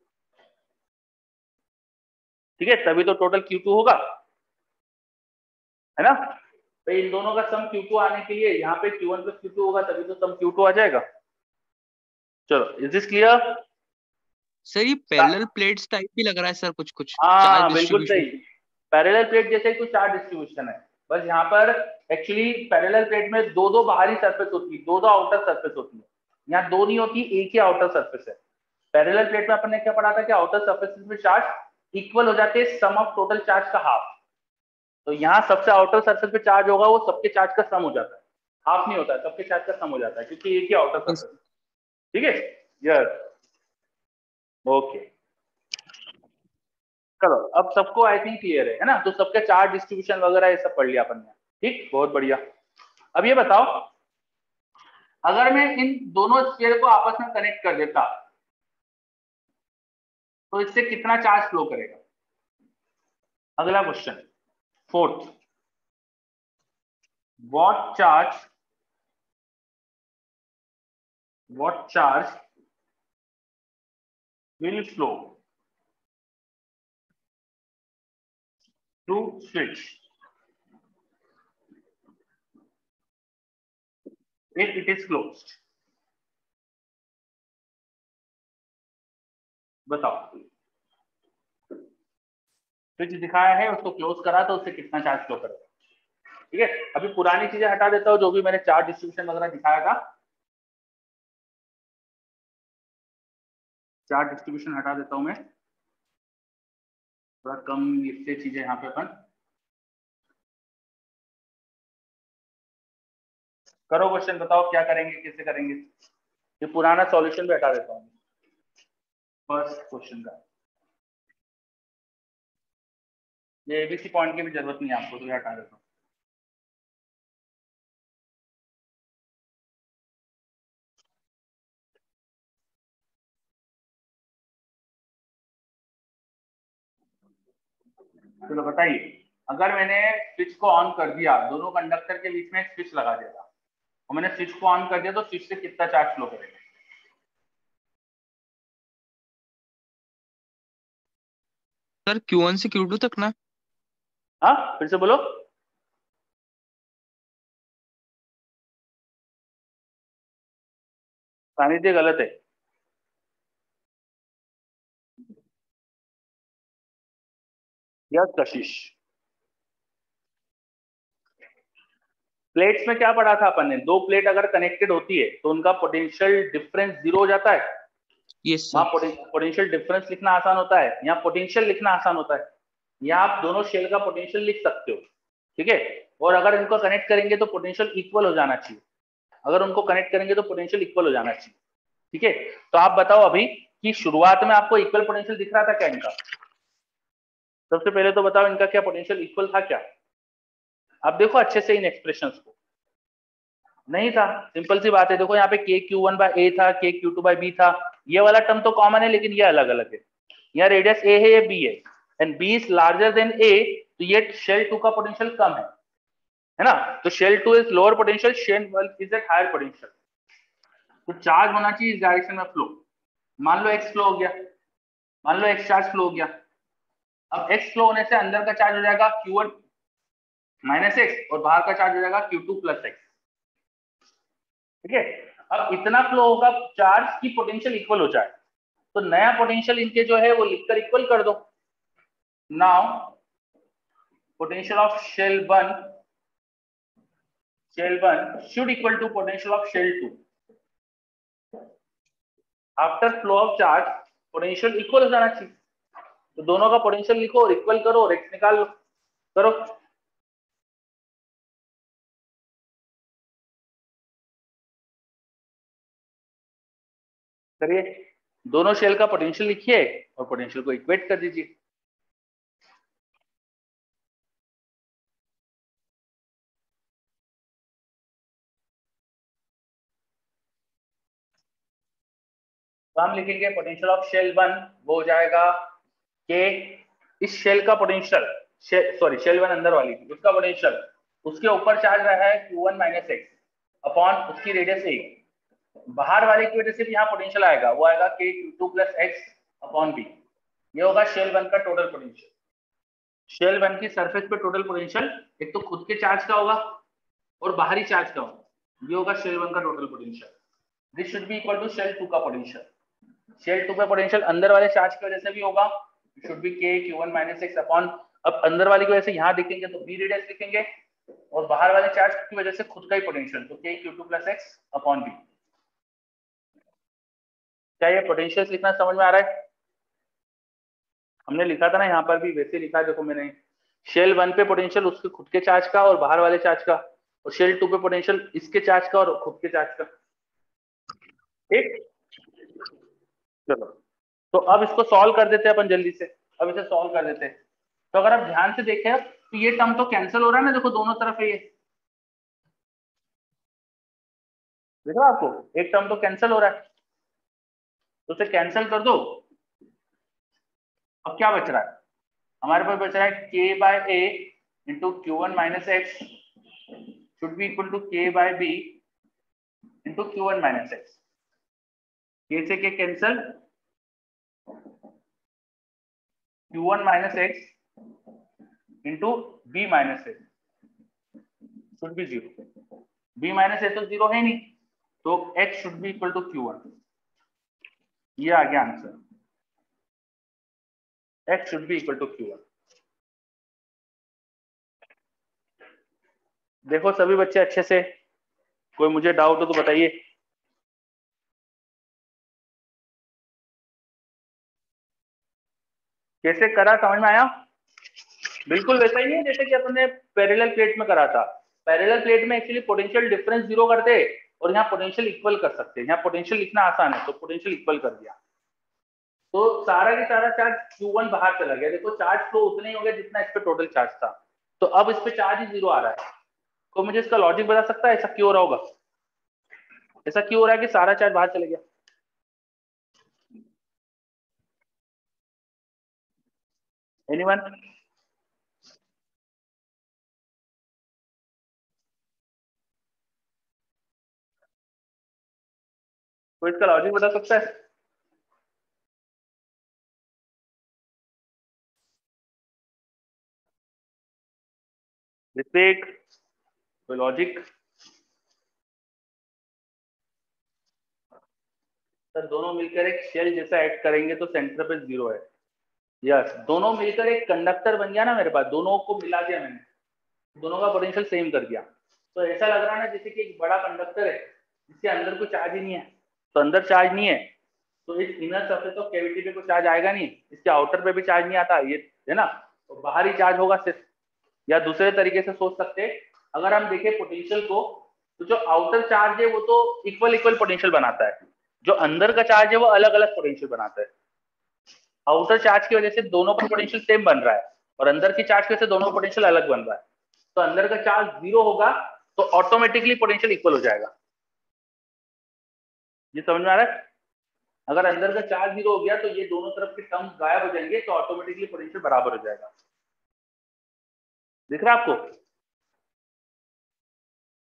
ठीक है, तभी तो टोटल Q2 होगा, है ना। तो इन दोनों का सम Q2 आने के लिए यहाँ पे Q1 प्लस Q2 होगा, तभी तो सम Q2 आ जाएगा। चलो इज दिस क्लियर? सर ये पैरेलल प्लेट्स टाइप भी लग रहा है सर, कुछ कुछ हाँ चार्ज बिल्कुल सही, डिस्ट्रीब्यूशन। पैरेलल प्लेट जैसे ही कुछ चार्ज डिस्ट्रीब्यूशन है, बस यहाँ पर एक्चुअली पैरेलल प्लेट में दो दो बाहरी सरफेस होती है, दो दो आउटर सरफेस होती है, यहाँ दो नहीं होती, एक ही आउटर सरफेस है। पैरेलल प्लेट में अपन ने क्या पढ़ा था कि आउटर सरफेस में चार्ज इक्वल हो जाते हैं सम ऑफ टोटल चार्ज का हाफ, तो यहाँ सबसे आउटर सरफेस पे चार्ज होगा वो सबके चार्ज का सम हो जाता है, हाफ नहीं होता है, सबके चार्ज का सम हो जाता है क्योंकि एक ही आउटर सरफेस, ठीक है, यस, ओके। चलो अब सबको आई थिंक क्लियर है ना, तो सबके चार्ज डिस्ट्रीब्यूशन वगैरह ये सब पढ़ लिया अपन ने, ठीक, बहुत बढ़िया। अब ये बताओ अगर मैं इन दोनों स्फीयर को आपस में कनेक्ट कर देता तो इससे कितना चार्ज फ्लो करेगा, अगला question, fourth, what charge will flow through switch if it is closed, बताओ, स्विच दिखाया है उसको क्लोज करा तो उससे कितना चार्ज फ्लो करेगा, ठीक है। अभी पुरानी चीजें हटा देता हूं, जो भी मैंने चार्ज डिस्ट्रीब्यूशन वगैरह दिखाया था, चार्ज डिस्ट्रीब्यूशन हटा देता हूं मैं, थोड़ा कम लिखते चीजें यहाँ पे अपन, करो क्वेश्चन, बताओ क्या करेंगे, कैसे करेंगे, ये पुराना सॉल्यूशन भी हटा देता हूँ फर्स्ट क्वेश्चन का, ये एबीसी पॉइंट की भी जरूरत नहीं है आपको, तो ये हटा देता हूँ। चलो बताइए, अगर मैंने स्विच को ऑन कर दिया, दोनों कंडक्टर के बीच में एक स्विच लगा दिया था और मैंने स्विच को ऑन कर दिया, तो स्विच से कितना चार्ज फ्लो करेगा, सर Q1 से Q2 तक ना? हाँ फिर से बोलो, सानिध्य गलत है, यस कशिश। प्लेट्स में क्या पढ़ा था अपन ने, दो प्लेट अगर कनेक्टेड होती है तो उनका पोटेंशियल डिफरेंस जीरो हो जाता है, यस वहां सर। पोटेंशियल डिफरेंस लिखना आसान होता है, यहाँ पोटेंशियल लिखना आसान होता है, यहाँ आप दोनों शेल का पोटेंशियल लिख सकते हो, ठीक है। और अगर इनको कनेक्ट करेंगे तो पोटेंशियल इक्वल हो जाना चाहिए, अगर उनको कनेक्ट करेंगे तो पोटेंशियल इक्वल हो जाना चाहिए, ठीक है। तो आप बताओ अभी कि शुरुआत में आपको इक्वल पोटेंशियल दिख रहा था क्या इनका, सबसे पहले तो बताओ इनका क्या पोटेंशियल इक्वल था क्या, आप देखो अच्छे से इन एक्सप्रेशंस को, नहीं था, सिंपल सी बात है, देखो यहाँ पे KQ1/A था, KQ2/B था, ये वाला टर्म तो कॉमन है लेकिन ये अलग अलग है, यहाँ रेडियस A है, ये B है, and B is larger than A, तो ये शेल 2 का पोटेंशियल कम है ना, तो shell 2 is lower potential, shell 1 is at higher potential, तो चार्ज होना चाहिए इस डायरेक्शन में फ्लो। मान लो एक्स फ्लो हो गया, मान लो एक्स चार्ज फ्लो हो गया। अब एक्स फ्लो होने से अंदर का चार्ज हो जाएगा Q1 माइनस एक्स और बाहर का चार्ज हो जाएगा Q2 प्लस एक्स। ठीक है, अब इतना फ्लो होगा चार्ज की पोटेंशियल इक्वल हो जाए, तो नया पोटेंशियल इनके जो है वो लिखकर इक्वल कर दो। Now potential of shell 1 should equal to potential of shell 2 after flow of charge. Potential equal हो जाना चाहिए, तो दोनों का पोटेंशियल लिखो और इक्वल करो और एक्स निकाल लो। करो, करिए, दोनों शेल का पोटेंशियल लिखिए और पोटेंशियल को इक्वेट कर दीजिए। तो हम लिखेंगे पोटेंशियल ऑफ शेल 1 वो हो जाएगा के इस शेल का पोटेंशियल, सॉरी शेल 1 अंदर वाली थी उसका पोटेंशियल, उसके ऊपर चार्ज रहा है Q1 माइनस एक्स अपॉन उसकी रेडियस ए। बाहर वाले की वजह से भी यहाँ पोटेंशियल आएगा, वो आएगा के Q2 plus x upon B. ये होगा शेल 1 का टोटल पोटेंशियल। शेल 1 की सरफेस पे टोटल पोटेंशियल एक तो खुद के चार्ज का होगा और बाहरी चार्ज का होगा, ये होगा शेल 1 का total potential. This should be equal to shell 2 का पोटेंशियल। शेल 2 का पोटेंशियल अंदर वाले चार्ज की वजह से भी होगा, शुड बी के Q1 माइनस एक्स अपॉन, अब अंदर वाले की वजह से यहाँ लिखेंगे तो बी रेडियस लिखेंगे और बाहर वाले चार्ज की वजह से खुद का ही पोटेंशियल, तो के Q2 plus x upon B. क्या ये पोटेंशियल लिखना समझ में आ रहा है? हमने लिखा था ना यहाँ पर भी वैसे लिखा, देखो मैंने शेल 1 पे पोटेंशियल उसके खुद के चार्ज का और बाहर वाले चार्ज का, और शेल 2 पे पोटेंशियल इसके चार्ज का और खुद के चार्ज का। ठीक, चलो तो अब इसको सॉल्व कर देते हैं अपन जल्दी से। अब इसे सॉल्व कर देते हैं, तो अगर आप ध्यान से देखें तो ये टर्म तो कैंसिल हो रहा है ना, देखो दोनों तरफ है ये, देखो आपको एक टर्म तो कैंसिल हो रहा है, तो उसे कैंसिल कर दो। अब क्या बच रहा है हमारे पास? बच रहा है k by a into Q1 minus x should be equal to k by b into Q1 minus x. k से k cancel, Q1 minus x into b minus x should be 0। b minus a तो 0 है नहीं, तो x should be equal to Q1। ये आ गया answer, x should be equal to Q1। देखो सभी बच्चे अच्छे से, कोई मुझे डाउट हो तो बताइए। कैसे करा समझ में आया? बिल्कुल वैसा ही है जैसे कि अपने पैरेलल प्लेट में करा था। पैरेलल प्लेट में एक्चुअली पोटेंशियल डिफरेंस 0 करते और यहाँ पोटेंशियल इक्वल कर सकते हैं। यहाँ पोटेंशियल लिखना आसान है तो पोटेंशियल इक्वल कर दिया, तो सारा के सारा चार्ज Q1 बाहर चला गया। देखो चार्ज फ्लो उतना ही हो गया जितना इस पे टोटल चार्ज था, तो अब इस पे चार्ज ही 0 आ रहा है। तो मुझे इसका लॉजिक बता सकता है ऐसा क्यों हो रहा होगा? ऐसा क्यों हो रहा है कि सारा चार्ज बाहर चले गया? एनीवन? कोई इसका लॉजिक बता सकता है? ऋतिक, कोई लॉजिक? सर दोनों मिलकर एक शेल जैसा ऐड करेंगे तो सेंटर पे 0 है। यस, दोनों मिलकर एक कंडक्टर बन गया ना मेरे पास, दोनों को मिला दिया मैंने, दोनों का पोटेंशियल सेम कर दिया। तो ऐसा लग रहा है ना जैसे कि एक बड़ा कंडक्टर है जिसके अंदर कोई चार्ज ही नहीं है, तो अंदर चार्ज नहीं है तो इस इनर सरफेस ऑफ कैविटी पे कोई चार्ज आएगा नहीं, इसके आउटर पे भी चार्ज नहीं आता, ये है ना, तो बाहर ही चार्ज होगा सिर्फ। या दूसरे तरीके से सोच सकते हैं, अगर हम देखें पोटेंशियल को, तो जो आउटर चार्ज है वो तो इक्वल इक्वल पोटेंशियल बनाता है, जो अंदर का चार्ज है वो अलग अलग पोटेंशियल बनाता है। आउटर चार्ज की वजह से दोनों का पोटेंशियल सेम बन रहा है और अंदर की चार्ज की वजह से दोनों का पोटेंशियल अलग बन रहा है। तो अंदर का चार्ज 0 होगा तो ऑटोमेटिकली पोटेंशियल इक्वल हो जाएगा। ये समझ में आ रहा है? अगर अंदर का चार्ज 0 हो गया तो ये दोनों तरफ के टर्म्स गायब हो जाएंगे, तो ऑटोमेटिकली पोटेंशियल बराबर हो जाएगा। दिख रहा है आपको?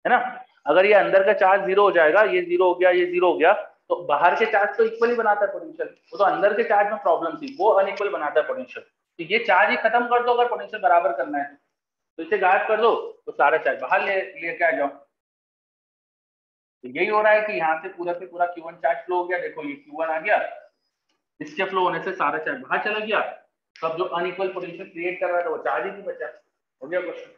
है ना? अगर ये अंदर का चार्ज 0 हो जाएगा, ये 0 हो गया, ये 0 हो गया, तो बाहर के चार्ज तो इक्वल ही बनाता है पोटेंशियल। वो तो अंदर के चार्ज में प्रॉब्लम थी, वो अनइक्वल बनाता है पोटेंशियल। तो ये चार्ज ही खत्म कर दो अगर पोटेंशियल बराबर करना है, तो इसे गायब कर दो तो सारा चार्ज बाहर लेके आ जाओ। तो यही हो रहा है कि यहाँ से पूरा से पूरा Q1 चार्ज फ्लो हो गया। देखो ये Q1 आ गया, इसके फ्लो होने से सारा चार्ज बाहर चला गया। तब जो अनइक्वल पोटेंशियल क्रिएट कर रहा था वो चार्ज ही नहीं बचा। हो गया क्वेश्चन।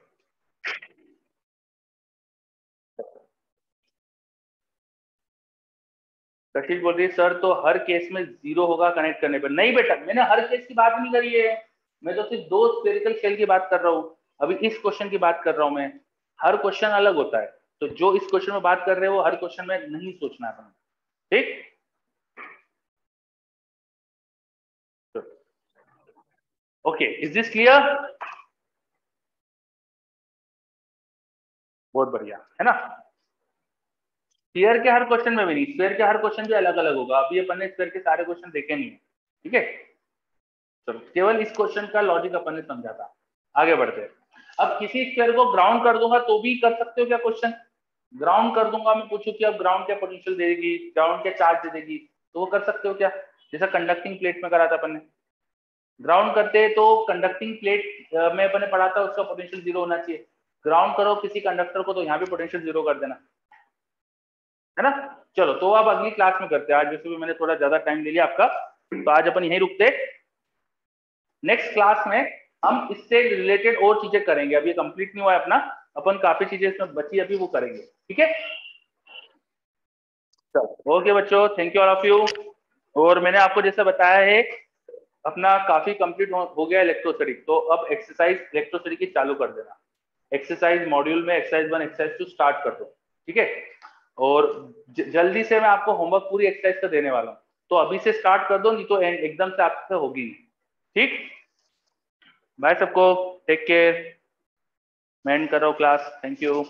कशिश बोल रही है सर तो हर केस में 0 होगा कनेक्ट करने पर। नहीं बेटा, मैंने हर केस की बात नहीं करी है, मैं तो सिर्फ 2 स्फेरिकल शेल की बात कर रहा हूँ। अभी इस क्वेश्चन की बात कर रहा हूँ मैं। हर क्वेश्चन अलग होता है, तो जो इस क्वेश्चन में बात कर रहे हो वो हर क्वेश्चन में नहीं सोचना है, ठीक। Okay, is this clear? बहुत बढ़िया है ना। स्फीयर के हर क्वेश्चन में भी नहीं, स्फीयर के हर क्वेश्चन भी अलग अलग होगा। अभी अपन ने स्फीयर के सारे क्वेश्चन देखे नहीं है, ठीक है। चलो, केवल इस क्वेश्चन का लॉजिक अपन ने समझा था। आगे बढ़ते हैं। अब किसी स्फीयर को ग्राउंड कर दूंगा तो भी कर सकते हो क्या क्वेश्चन? ग्राउंड कर दूंगा, मैं पूछूं कि अब ग्राउंड क्या पोटेंशियल देगी, ग्राउंड क्या चार्ज दे देगी, तो वो कर सकते हो क्या? जैसा कंडक्टिंग प्लेट में करा था अपन ने। ग्राउंड करते तो कंडक्टिंग प्लेट में अपन ने पढ़ा था उसका पोटेंशियल 0 होना चाहिए। ग्राउंड करो किसी कंडक्टर को तो यहाँ भी पोटेंशियल 0 कर देना, है ना। चलो, तो अब अगली क्लास में करते हैं। आज वैसे भी मैंने थोड़ा ज्यादा टाइम ले लिया आपका, तो आज अपन यहीं रुकते। नेक्स्ट क्लास में हम इससे रिलेटेड और चीजें करेंगे। अभी कंप्लीट नहीं हुआ है अपना, अपन काफी चीजें इसमें बची अभी वो करेंगे, ठीक है। चलो ओके बच्चों, thank you all of you. और मैंने आपको जैसे बताया है अपना काफी कंप्लीट हो गया इलेक्ट्रोस्टैटिक, तो अब एक्सरसाइज इलेक्ट्रोस्टैटिक की चालू कर देना। एक्सरसाइज मॉड्यूल में एक्सरसाइज 1 एक्सरसाइज 2 स्टार्ट कर दो, ठीक है। और जल्दी से मैं आपको होमवर्क पूरी एक्सरसाइज का देने वाला हूँ, तो अभी से स्टार्ट कर दो, नहीं तो एकदम से आपसे होगी, ठीक। बाय सबको, टेक केयर। मैं एंड कर रहा हूँ क्लास, थैंक यू।